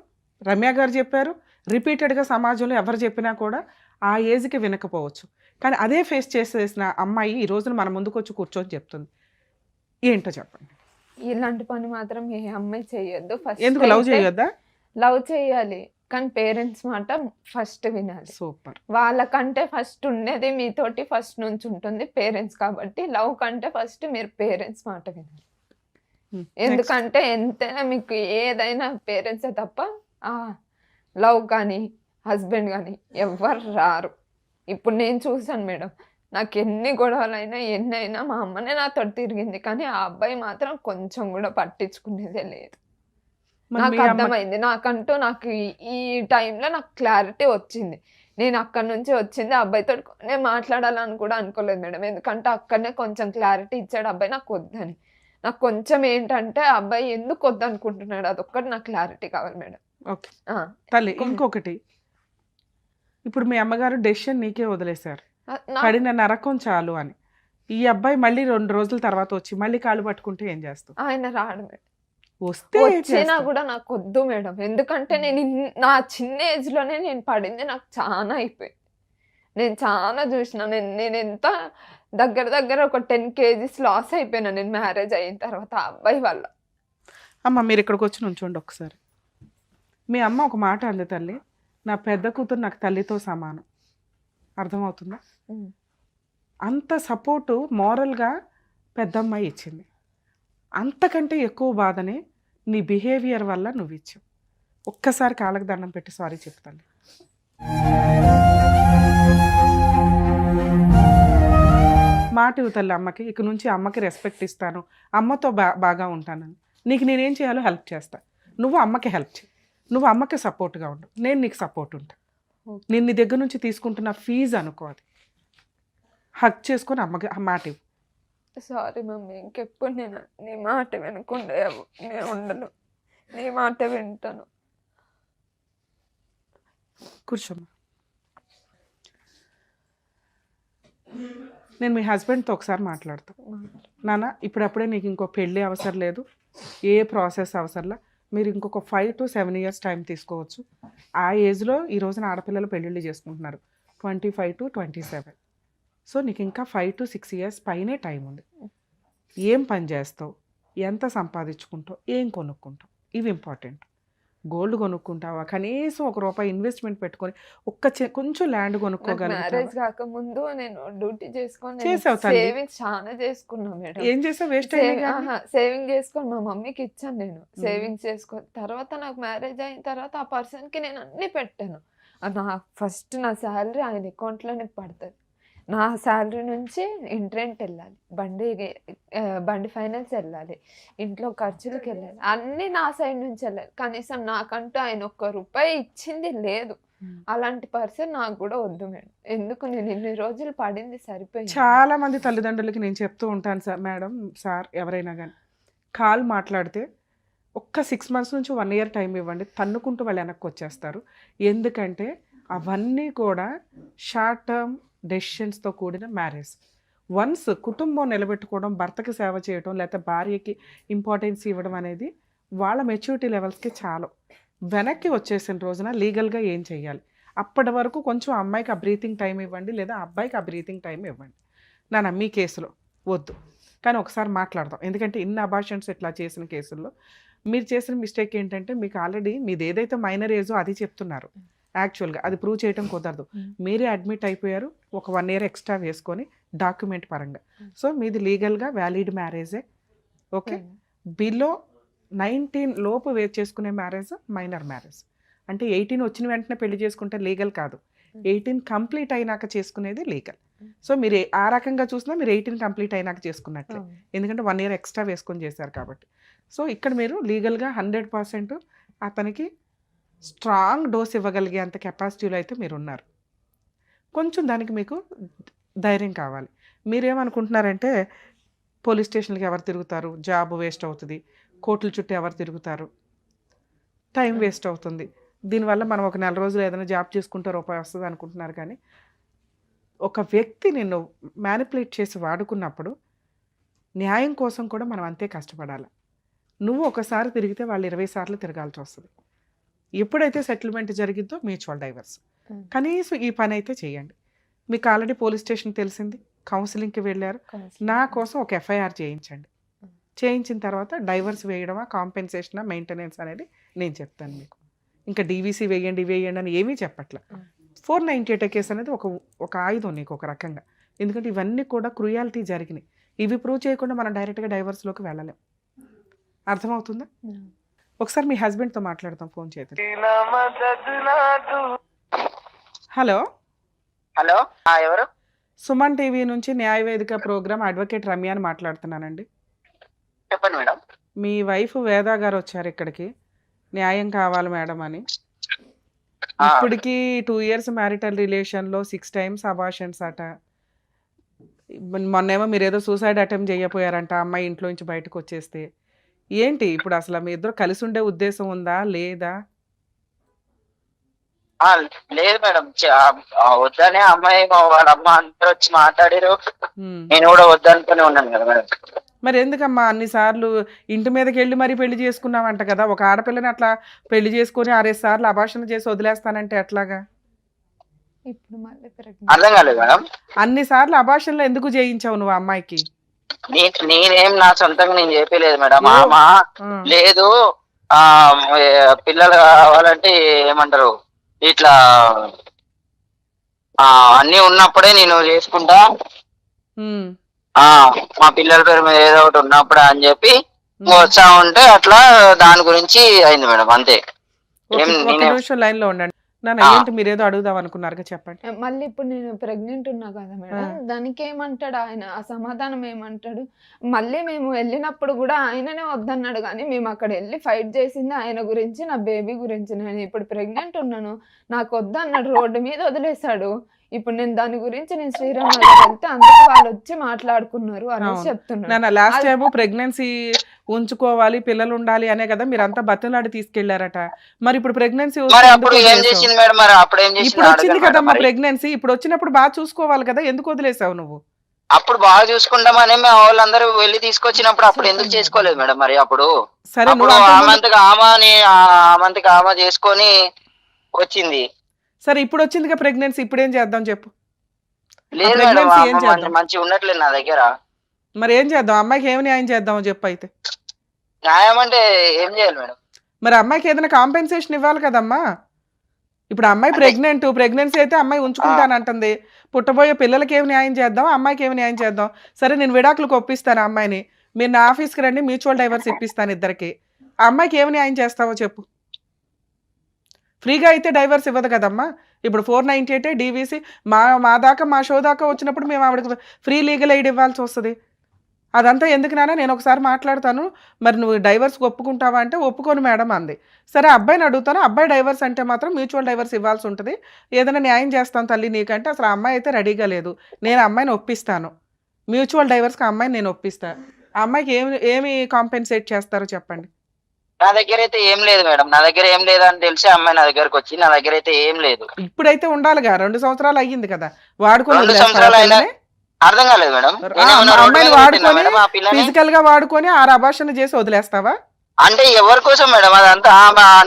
రమ్య గారు చెప్పారు, రిపీటెడ్గా సమాజంలో ఎవరు చెప్పినా కూడా ఆ ఏజ్కి వినకపోవచ్చు. కానీ అదే ఫేస్ చేసేసిన అమ్మాయి ఈ రోజున మన ముందుకు వచ్చి కూర్చొని చెప్తుంది. ఏంటో చెప్పండి. ఇలాంటి పని మాత్రం ఏ అమ్మాయి చెయ్యొద్దు. ఎందుకు లవ్ చేయొద్దా? లవ్ చేయాలి, కానీ పేరెంట్స్ మాట ఫస్ట్ వినాలి. సూపర్. వాళ్ళకంటే ఫస్ట్ ఉండేది మీతోటి ఫస్ట్ నుంచి ఉంటుంది పేరెంట్స్, కాబట్టి లవ్ కంటే ఫస్ట్ మీరు పేరెంట్స్ మాట వినాలి. ఎందుకంటే ఎంతైనా మీకు ఏదైనా పేరెంట్సే తప్ప లవ్ కానీ హస్బెండ్ కానీ ఎవ్వరు రారు. ఇప్పుడు నేను చూసాను మేడం, నాకు ఎన్ని గొడవలైనా ఎన్నైనా మా అమ్మనే నాతో తిరిగింది, కానీ ఆ అబ్బాయి మాత్రం కొంచెం కూడా పట్టించుకునేదే లేదు. నాకు అర్థమైంది, నాకు ఈ టైంలో నాకు క్లారిటీ వచ్చింది. నేను అక్కడి నుంచి వచ్చింది అబ్బాయితో నేను మాట్లాడాలని కూడా అనుకోలేదు మేడం, ఎందుకంటే అక్కడనే కొంచెం క్లారిటీ ఇచ్చాడు అబ్బాయి నాకు వద్దని. నాకు కొంచెం ఏంటంటే అబ్బాయి ఎందుకు వద్దనుకుంటున్నాడు అదొక్కటి నాకు క్లారిటీ కావాలి మేడం. ఓకే తల్లి, ఇంకొకటి, ఇప్పుడు మీ అమ్మగారు డెసిషన్ నీకే వదిలేశారు, పడిన నరకం చాలు అని. ఈ అబ్బాయి మళ్ళీ 2 రోజుల తర్వాత వచ్చి మళ్ళీ కాళ్ళు పట్టుకుంటే ఏం చేస్తావు? ఆయన రాడు మేడం, వచ్చినా కూడా నాకు వద్దు మేడం. ఎందుకంటే నేను నా చిన్న ఏజ్ లోనే నేను పడింది నాకు చాలా అయిపోయింది. నేను చాలా చూసిన, నేను ఎంత దగ్గర ఒక 10 kgs లాస్ అయిపోయినా నేను మ్యారేజ్ అయిన తర్వాత ఆ అబ్బాయి వల్ల. అమ్మ మీరు ఇక్కడికి వచ్చి నుంచోండి ఒకసారి. మీ అమ్మ ఒక మాట అంది, తల్లి నా పెద్ద కూతురు నాకు తల్లితో సమానం. అర్థమవుతుందా? అంత సపోర్టు మోరల్గా పెద్దమ్మాయి ఇచ్చింది. అంతకంటే ఎక్కువ బాధని నీ బిహేవియర్ వల్ల నువ్వు ఇచ్చావు. ఒక్కసారి కాళ్ళకి దండం పెట్టి సారీ చెప్తాను. మాట ఇవ్వతల్లి అమ్మకి, ఇక నుంచి అమ్మకి రెస్పెక్ట్ ఇస్తాను, అమ్మతో బాగా ఉంటానని. నీకు నేనేం చేయాలో హెల్ప్ చేస్తా, నువ్వు అమ్మకి హెల్ప్ చేయి, నువ్వు అమ్మకి సపోర్ట్గా ఉండు, నేను నీకు సపోర్ట్ ఉంటా. నేను నీ దగ్గర నుంచి తీసుకుంటున్న ఫీజు అనుకో, అది హక్ చేసుకొని అమ్మకి మాట ఇవ్వు. సారీ మమ్మీ, ఇంకెప్పుడు నేను నీ మాట వినకుండా నేను ఉండను, నీ మాట వింటాను. కూర్చోమ్మా. నేను మీ హస్బెండ్తో ఒకసారి మాట్లాడతాను. నాన్న ఇప్పుడప్పుడే నీకు ఇంకో పెళ్ళి అవసరం లేదు, ఏ ప్రాసెస్ అవసరంలా, మీరు ఇంకొక 5 to 7 years టైం తీసుకోవచ్చు. ఆ ఏజ్లో ఈ రోజున ఆడపిల్లలు పెళ్ళిళ్ళు చేసుకుంటున్నారు 25 to 27. సో నీకు ఇంకా 5 to 6 years పైనే టైం ఉంది. ఏం పని చేస్తావు, ఎంత సంపాదించుకుంటావు, ఏం కొనుక్కుంటావు, ఇవి ఇంపార్టెంట్. గోల్డ్ కొనుక్కుంటావా? కనీసం ₹1 ఇన్వెస్ట్మెంట్ పెట్టుకొని కొంచెం ల్యాండ్ నాకు కొనుక్కోగలుగుతావా? మ్యారేజ్ కాకముందు నేను డ్యూటీ చేసుకొని చేసావు తల్లి. సేవింగ్స్ చాలా చేసుకున్నా మేడం. ఏం చేసావు? వేస్ట్ అయినాయి కానీ. సేవింగ్ చేసుకొని మా మమ్మీకి ఇచ్చాను నేను. సేవింగ్స్ చేసుకొని తర్వాత నాకు మ్యారేజ్ అయిన తర్వాత ఆ పర్సన్ కి నేను అన్ని పెట్టాను. ఫస్ట్ నా శాలరీ ఆయన అకౌంట్లోనే పడుతుంది. నా శాలరీ నుంచి ఇంటరెంట్ వెళ్ళాలి, బండి ఫైనాన్స్ వెళ్ళాలి, ఇంట్లో ఖర్చులకు వెళ్ళాలి, అన్నీ నా సైడ్ నుంచి వెళ్ళాలి. కనీసం నాకంటూ ఆయన ₹1 ఇచ్చింది లేదు. అలాంటి పర్సన్ నాకు కూడా వద్దు మేడం. ఎందుకు నేను ఇన్ని రోజులు పడింది సరిపోయింది. చాలా మంది తల్లిదండ్రులకి నేను చెప్తూ ఉంటాను సార్, మేడం సార్ ఎవరైనా కానీ కాల్ మాట్లాడితే ఒక్క 6 months నుంచి 1 year టైం ఇవ్వండి, తన్నుకుంటూ వాళ్ళు వెనక్కి వచ్చేస్తారు. ఎందుకంటే అవన్నీ కూడా షార్ట్ టర్మ్ డెసిషన్స్తో కూడిన మ్యారేజ్. వన్స్ కుటుంబం నిలబెట్టుకోవడం, భర్తకి సేవ చేయడం, లేకపోతే భార్యకి ఇంపార్టెన్స్ ఇవ్వడం అనేది వాళ్ళ మెచ్యూరిటీ లెవెల్స్కి చాలు. వెనక్కి వచ్చేసిన రోజున లీగల్గా ఏం చేయాలి, అప్పటి వరకు కొంచెం అమ్మాయికి ఆ బ్రీతింగ్ టైం ఇవ్వండి, లేదా అబ్బాయికి ఆ బ్రీతింగ్ టైం ఇవ్వండి. నా మీ కేసులో వద్దు, కానీ ఒకసారి మాట్లాడదాం. ఎందుకంటే ఇన్ని అబార్షన్స్ ఇట్లా చేసిన కేసుల్లో మీరు చేసిన మిస్టేక్ ఏంటంటే, మీకు ఆల్రెడీ మీది ఏదైతే మైనర్ ఏజో అది చెప్తున్నారు, యాక్చువల్గా అది ప్రూవ్ చేయడం కుదరదు. మీరే అడ్మిట్ అయిపోయారు, ఒక 1 year ఎక్స్ట్రా వేసుకొని డాక్యుమెంట్ పరంగా. సో మీది లీగల్గా వ్యాలిడ్ మ్యారేజే. ఓకే, బిలో 19 లోపు చేసుకునే మ్యారేజ్ మైనర్ మ్యారేజ్. అంటే 18 వచ్చిన వెంటనే పెళ్లి చేసుకుంటే లీగల్ కాదు, 18 కంప్లీట్ అయినాక చేసుకునేది లీగల్. సో మీరు ఆ రకంగా చూసినా మీరు 18 కంప్లీట్ అయినాక చేసుకున్నట్లే, ఎందుకంటే 1 year ఎక్స్ట్రా వేసుకొని చేశారు కాబట్టి. సో ఇక్కడ మీరు లీగల్గా 100% అతనికి స్ట్రాంగ్ డోస్ ఇవ్వగలిగే అంత కెపాసిటీలో అయితే మీరు ఉన్నారు. కొంచెం దానికి మీకు ధైర్యం కావాలి. మీరేమనుకుంటున్నారంటే పోలీస్ స్టేషన్కి ఎవరు తిరుగుతారు, జాబ్ వేస్ట్ అవుతుంది, కోర్టుల చుట్టూ ఎవరు తిరుగుతారు, టైం వేస్ట్ అవుతుంది, దీనివల్ల మనం ఒక 4 రోజులు ఏదైనా జాబ్ చేసుకుంటే ₹1 వస్తుంది అనుకుంటున్నారు. కానీ ఒక వ్యక్తి నిన్ను మ్యానిపులేట్ చేసి వాడుకున్నప్పుడు న్యాయం కోసం కూడా మనం అంతే కష్టపడాలి. నువ్వు ఒకసారి తిరిగితే వాళ్ళు 20 సార్లు తిరగాల్సి వస్తుంది. ఎప్పుడైతే సెటిల్మెంట్ జరిగిద్దో మ్యూచువల్ డైవర్స్. కనీసం ఈ పని అయితే చేయండి. మీకు ఆల్రెడీ పోలీస్ స్టేషన్ తెలిసింది, కౌన్సిలింగ్కి వెళ్ళారు, నా కోసం ఒక FIR చేయించండి. చేయించిన తర్వాత డైవర్స్ వేయడమా, కాంపెన్సేషనా, మెయింటెనెన్స్ అనేది నేను చెప్తాను మీకు. ఇంకా DVC వేయండి అని ఏమీ చెప్పట్ల. 498 కేసు అనేది ఒక ఆయుధం నీకు ఒక రకంగా. ఎందుకంటే ఇవన్నీ కూడా క్రూయాలిటీ జరిగినాయి. ఇవి ప్రూవ్ చేయకుండా మనం డైరెక్ట్గా డైవర్స్లోకి వెళ్ళలేం. అర్థమవుతుందా? ఒకసారి మీ హస్బెండ్తో మాట్లాడతాం, ఫోన్ చేద్దాం. హలో హలో, ఎవరు? సుమన్ టీవీ నుంచి న్యాయవేదిక ప్రోగ్రామ్ అడ్వకేట్ రమ్య అని మాట్లాడుతున్నానండి. చెప్పండి మేడం. మీ వైఫ్ వేదా గారు వచ్చారు ఇక్కడికి, న్యాయం కావాలి మేడం అని. ఇప్పటికి 2 years మ్యారిటల్ రిలేషన్లో 6 times అబార్షన్స్ అట. మొన్నేమో మీరు ఏదో సూసైడ్ అటెంప్ట్ చేయపోయారంట, అమ్మాయి ఇంట్లో నుంచి బయటకు వచ్చేస్తే. ఏంటి ఇప్పుడు అసలు మీ ఇద్దరు కలిసి ఉండే ఉద్దేశం ఉందా లేదా? లేదు మేడం, వద్దనే అమ్మాయి వాళ్ళ అమ్మ అందరూ వచ్చి మాట్లాడారు, నేను కూడా వద్దనుకుని ఉన్నాను కదా మేడం. మరి ఎందుకమ్మా అన్నిసార్లు ఇంటి మీదకి వెళ్ళి మరీ పెళ్లి చేసుకున్నావంట కదా? ఒక ఆడపిల్లని అట్లా పెళ్లి చేసుకుని 6 సార్లు అబార్షన్ చేసి వదిలేస్తానంటే ఎట్లాగా? ఇప్పుడు మళ్ళీ అర్థం కాలేదు మేడం. అన్ని సార్లు అబార్షన్లు ఎందుకు చేయించావు నువ్వు అమ్మాయికి? నేనేం నా సొంతంగా నేను చెప్పలేదు మేడం. అమ్మ లేదు, పిల్లలు కావాలంటే ఏమంటారు ఇట్లా అన్ని ఉన్నప్పుడే నేను చేసుకుంటా, మా పిల్లల పేరు మీద ఏదో ఒకటి ఉన్నప్పుడే అని చెప్పి వచ్చా ఉంటే అట్లా దాని గురించి అయింది మేడం, అంతే. లైన్ లో ఉండండి. ఏంటి మీరేదో అడుగుదాం అనుకున్నారు, చెప్పండి. మళ్ళీ ఇప్పుడు నేను ప్రెగ్నెంట్ ఉన్నా కదా మేడం, దానికి ఏమంటాడు ఆయన? ఆ సమాధానం ఏమంటాడు? మళ్ళీ మేము వెళ్ళినప్పుడు కూడా ఆయననే వద్దన్నాడు, కానీ మేము అక్కడ వెళ్ళి ఫైట్ చేసింది ఆయన గురించి, నా బేబీ గురించి. నేను ఇప్పుడు ప్రెగ్నెంట్ ఉన్నాను, నాకు వద్దన్నాడు, రోడ్డు మీద వదిలేశాడు. ఇప్పుడు నేను దాని గురించి నేను శ్రీరామ్ నగర్ వెళ్తే అందుకు వాళ్ళు వచ్చి మాట్లాడుకున్నారు అని చెప్తున్నాను. లాస్ట్ టైం ప్రెగ్నెన్సీ ఉంచుకోవాలి, పిల్లలు ఉండాలి అనే కదా మీరంతా బతిలాడి తీసుకెళ్లారట. మరి ఇప్పుడు ప్రెగ్నెన్సీ ఇప్పుడు వచ్చింది కదమ్మా ప్రెగ్నెన్సీ, ఇప్పుడు వచ్చినప్పుడు బాగా చూసుకోవాలి కదా, ఎందుకు వదిలేసావు నువ్వు? అప్పుడు బాగా చూసుకుంటామని వాళ్ళందరూ వెళ్ళి తీసుకొచ్చినప్పుడు అప్పుడు ఎందుకు చేసుకోలేదు మేడం? మరి అప్పుడు సరే ఆమంతకి ఆమె చేసుకొని వచ్చింది. సరే ఇప్పుడు వచ్చిందిగా ప్రెగ్నెన్సీ, ఇప్పుడు ఏం చేద్దాం చెప్పు? లేదు మంచిగా ఉండట్లేదు నా దగ్గర. మరి ఏం చేద్దాం? అమ్మాయికి ఏం న్యాయం చేద్దాం చెప్పు. అయితే న్యాయం అంటే ఏం చేయాలి మేడం? మరి అమ్మాయికి ఏదైనా కాంపెన్సేషన్ ఇవ్వాలి కదమ్మా. ఇప్పుడు అమ్మాయి ప్రెగ్నెన్సీ అయితే అమ్మాయి ఉంచుకుంటానంటుంది. పుట్టబోయే పిల్లలకి ఏమి న్యాయం చేద్దాం, అమ్మాయికి ఏమి న్యాయం చేద్దాం. సరే నేను విడాకులకు ఒప్పిస్తాను అమ్మాయిని, మీరు నా ఆఫీస్కి రండి, మ్యూచువల్ డైవర్స్ ఇప్పిస్తాను ఇద్దరికి. ఆ అమ్మాయికి ఏమి న్యాయం చేస్తావో చెప్పు. ఫ్రీగా అయితే డైవర్స్ ఇవ్వదు కదమ్మా. ఇప్పుడు 498 డీవీసీ మా దాకా మా షో దాకా వచ్చినప్పుడు మేము ఆవిడకి ఫ్రీ లీగల్ ఎయిడ్ ఇవ్వాల్సి వస్తుంది. అదంతా ఎందుకు నాన్న, నేను ఒకసారి మాట్లాడతాను, మరి నువ్వు డైవర్స్కి ఒప్పుకుంటావా అంటే ఒప్పుకోను మేడం అంది. సరే అబ్బాయిని అడుగుతాను, అబ్బాయి డైవర్స్ అంటే మాత్రం మ్యూచువల్ డైవర్స్ ఇవ్వాల్సి ఉంటుంది, ఏదైనా న్యాయం చేస్తాను తల్లి నీకంటే. అసలు ఆ అమ్మాయి అయితే రెడీగా లేదు. నేను అమ్మాయిని ఒప్పిస్తాను, మ్యూచువల్ డైవర్స్కి ఆ అమ్మాయిని నేను ఒప్పిస్తాను. ఆ అమ్మాయికి ఏమి కాంపెన్సేట్ చేస్తారో చెప్పండి. నా దగ్గర అయితే ఏం లేదు మేడం, నా దగ్గర ఏం లేదు అని తెలిసి అమ్మాయి నా దగ్గరకు వచ్చి, నా దగ్గర అయితే ఏం లేదు. ఇప్పుడైతే ఉండాలిగా, 2 సంవత్సరాలు అయ్యింది కదా, వాడుకొని 2 సంవత్సరాలు అయినా అర్థం కాలేదు మేడం. అమ్మాయిని వాడుకొని ఫిజికల్ గా వాడుకొని ఆ అబార్షన్ చేసి వదిలేస్తావా? అంటే ఎవరి కోసం మేడం అదంతా?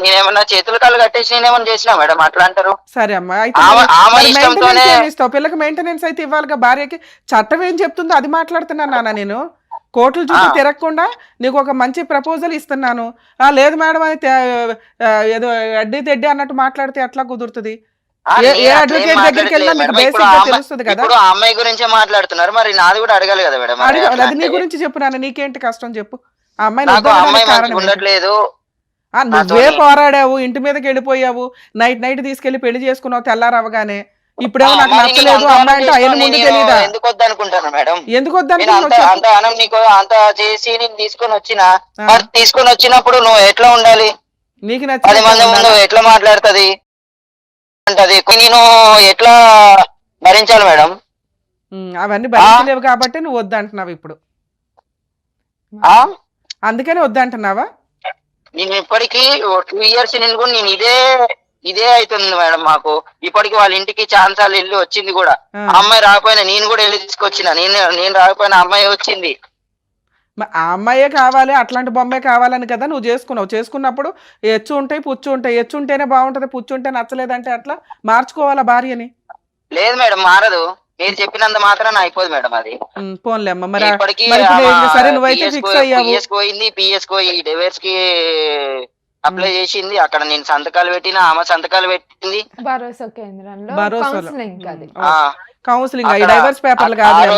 నేనేమన్నా చేతులు కాళ్ళు కట్టేసి నేనేమన్నా చేసినా మేడం అట్లా అంటారు? సరే అమ్మా, ఆమె ఇష్టంతోనే ఇస్తావు, పిల్లకి మెయింటెనెన్స్ అయితే ఇవ్వాలిగా. భార్యకి చట్టం ఏం చెప్తుందో అది మాట్లాడుతున్నాను నాన్న. నేను కోర్టుల చుట్టూ తిరగకుండా నీకు ఒక మంచి ప్రపోజల్ ఇస్తున్నాను. లేదు మేడం అని ఏదో అడ్డి తెడ్డి అన్నట్టు మాట్లాడితే ఎట్లా కుదురుతుంది? ఏ అడ్వకేట్ దగ్గరికి వెళ్ళినా మీకు బేసిక్ గా తెలుస్తుంది కదా. ఇప్పుడు అమ్మాయి గురించే మాట్లాడుతున్నారు, మరి నాది కూడా అడగాలి కదా మేడం. అది నీ గురించి చెప్పు నాన్న, నీకేంటి కష్టం చెప్పు. ఆ అమ్మాయిని ఉండట్లేదు, నువ్వే పోరాడావు, ఇంటి మీదకి వెళ్ళిపోయావు, నైట్ తీసుకెళ్లి పెళ్లి చేసుకున్నావు తెల్లారవగానే. ఇప్పుడేమో నాకు నచ్చలేదు అమ్మాయి అంటే ఆయన ముందు తెలీదా? ఎందుకు వద్దనుకుంటాను మేడం, ఎందుకు వద్దనుకుంటున్నావు? అంత చేసి నేను తీసుకొని వచ్చినప్పుడు నువ్వు ఎట్లా ఉండాలి? నీకు 10 మంది ముందు ఎట్లా మాట్లాడుతుంది అంటది, నేను ఎట్లా భరించాలి మేడం? అవన్నీ భరించలేవు కాబట్టి నువ్వు వద్దంటున్నావు ఇప్పుడు, అందుకని వద్దంటున్నావా? నేను ఇప్పటికీ 2 years నేను కూడా నేను ఇదే అవుతుంది మేడం. మాకు ఇప్పటికి వాళ్ళ ఇంటికి ఛాన్సాలు వెళ్ళి వచ్చింది కూడా. అమ్మాయి రాకపోయినా నేను కూడా వెళ్ళి తీసుకొచ్చిన, నేను రాకపోయినా అమ్మాయి వచ్చింది. ఆ అమ్మాయే కావాలి, అట్లాంటి బొమ్మే కావాలని కదా నువ్వు చేసుకున్నప్పుడు ఎచ్చు ఉంటాయి పుచ్చు ఉంటాయి. ఎచ్చు ఉంటేనే బాగుంటది, పుచ్చు ఉంటే నచ్చలేదంటే అట్లా మార్చుకోవాలా భార్యని? లేదు మేడం, మారదు. మీరు చెప్పినంత మాత్రం అయిపోదు మేడం అది. పోన్లే అమ్మ, మరి ఇప్పటికీ సరే నువ్వైతే ఫిక్స్ అయ్యావు. పిఎస్ ఈ డివోర్స్ కి అప్లై చేసింది, అక్కడ నేను సంతకాలు పెట్టిన, ఆమె సంతకాలు పెట్టింది. భరోసా కేంద్రంలో కౌన్సిలింగ్ ఈ డైవర్స్ పేపర్లు కాదు.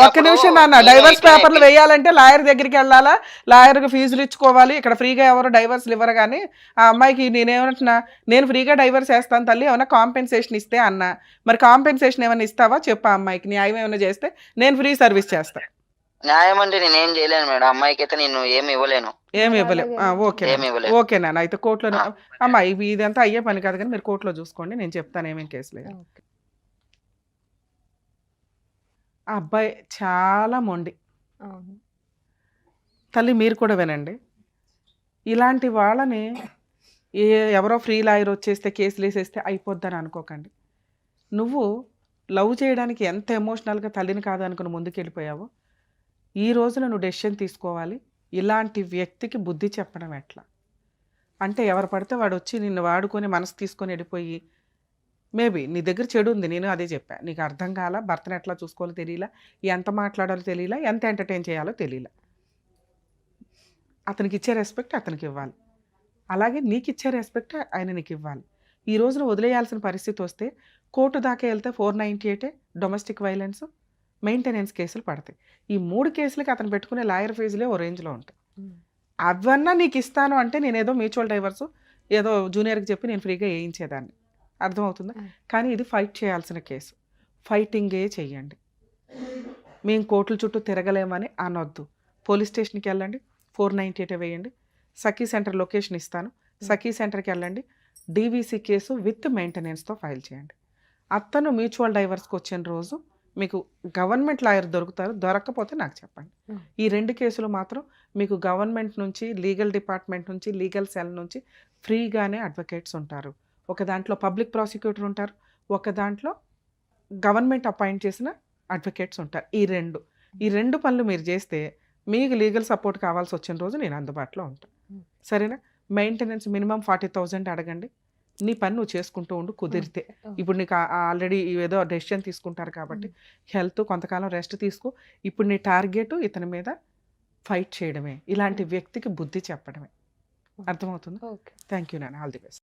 ఒక్క నిమిషం నాన్న, డైవర్స్ పేపర్లు వేయాలంటే లాయర్ దగ్గరికి వెళ్ళాలా, లాయర్కి ఫీజులు ఇచ్చుకోవాలి. ఇక్కడ ఫ్రీగా ఎవరు డైవర్స్లు ఇవ్వరు. కానీ ఆ అమ్మాయికి నేనేమంటున్నా, నేను ఫ్రీగా డైవర్స్ వేస్తాను తల్లి, ఏమైనా కాంపెన్సేషన్ ఇస్తే అన్నా. మరి కాంపెన్సేషన్ ఏమైనా ఇస్తావా చెప్పా? అమ్మాయికి న్యాయం ఏమైనా చేస్తే నేను ఫ్రీ సర్వీస్ చేస్తాను. న్యాయం అంటే నేను ఏం చేయలేను మేడం, అమ్మాయికి అయితే నేను ఏమి ఇవ్వలేను. ఏమి ఇవ్వలేవు? ఓకే నాన్న, అయితే కోర్టులో అమ్మా ఇదంతా అయ్యే పని కాదు, కానీ మీరు కోర్టులో చూసుకోండి, నేను చెప్తాను ఏమేమి కేసులు. ఆ అబ్బాయి చాలా మొండి తల్లి, మీరు కూడా వినండి. ఇలాంటి వాళ్ళని ఎవరో ఫ్రీ లాయర్ వచ్చేస్తే కేసులు వేసేస్తే అయిపోద్దని అనుకోకండి. నువ్వు లవ్ చేయడానికి ఎంత ఎమోషనల్గా తల్లిని కాదు అనుకుని ముందుకెళ్ళిపోయావో, ఈ రోజున నువ్వు డెసిషన్ తీసుకోవాలి. ఇలాంటి వ్యక్తికి బుద్ధి చెప్పడం ఎట్లా అంటే, ఎవరు పడితే వాడు వచ్చి నిన్ను వాడుకొని మనసు తీసుకొని వెళ్ళిపోయి, మేబీ నీ దగ్గర చెడు ఉంది, నేను అదే చెప్పా, నీకు అర్థం కాల, భర్తను ఎట్లా చూసుకోవాలో తెలియలా, ఎంత మాట్లాడాలో తెలియలా, ఎంత ఎంటర్టైన్ చేయాలో తెలియలా. అతనికి ఇచ్చే రెస్పెక్ట్ అతనికి ఇవ్వాలి, అలాగే నీకు ఇచ్చే రెస్పెక్ట్ ఆయన నీకు ఇవ్వాలి. ఈ రోజున వదిలేయాల్సిన పరిస్థితి వస్తే కోర్టు దాకా వెళ్తే 498 డొమెస్టిక్ వైలెన్స్, మెయింటెనెన్స్ కేసులు పడతాయి. ఈ 3 కేసులకి అతను పెట్టుకునే లాయర్ ఫీజులే ఓ రేంజ్లో ఉంటాయి. అవన్నా నీకు ఇస్తాను అంటే నేనేదో మ్యూచువల్ డైవర్స్ ఏదో జూనియర్కి చెప్పి నేను ఫ్రీగా వేయించేదాన్ని, అర్థమవుతుందా? కానీ ఇది ఫైట్ చేయాల్సిన కేసు, ఫైటింగే చెయ్యండి. మేము కోర్టుల చుట్టూ తిరగలేమని అనొద్దు. పోలీస్ స్టేషన్కి వెళ్ళండి, 498 వేయండి. సఖీ సెంటర్ లొకేషన్ ఇస్తాను, సఖీ సెంటర్కి వెళ్ళండి, డీవీసీ కేసు విత్ మెయింటెనెన్స్తో ఫైల్ చేయండి. అతను మ్యూచువల్ డైవర్స్కి వచ్చిన రోజు మీకు గవర్నమెంట్ లాయర్ దొరుకుతారు, దొరక్కపోతే నాకు చెప్పండి. ఈ 2 కేసులు మాత్రం మీకు గవర్నమెంట్ నుంచి, లీగల్ డిపార్ట్మెంట్ నుంచి, లీగల్ సెల్ నుంచి ఫ్రీగానే అడ్వకేట్స్ ఉంటారు. ఒక దాంట్లో పబ్లిక్ ప్రాసిక్యూటర్ ఉంటారు, ఒక దాంట్లో గవర్నమెంట్ అపాయింట్ చేసిన అడ్వకేట్స్ ఉంటారు. ఈ రెండు పనులు మీరు చేస్తే మీకు లీగల్ సపోర్ట్ కావాల్సి వచ్చిన రోజు నేను అందుబాటులో ఉంటాను, సరేనా? మెయింటెనెన్స్ మినిమం 40,000 అడగండి. నీ పని నువ్వు చేసుకుంటూ ఉండు కుదిరితే. ఇప్పుడు నీకు ఆల్రెడీ ఏదో డెసిషన్ తీసుకుంటారు కాబట్టి హెల్త్ కొంతకాలం రెస్ట్ తీసుకో. ఇప్పుడు నీ టార్గెట్ ఇతని మీద ఫైట్ చేయడమే, ఇలాంటి వ్యక్తికి బుద్ధి చెప్పడమే. అర్థమవుతుంది. ఓకే. థ్యాంక్ యూ నాన్న, ఆల్ ది బెస్ట్.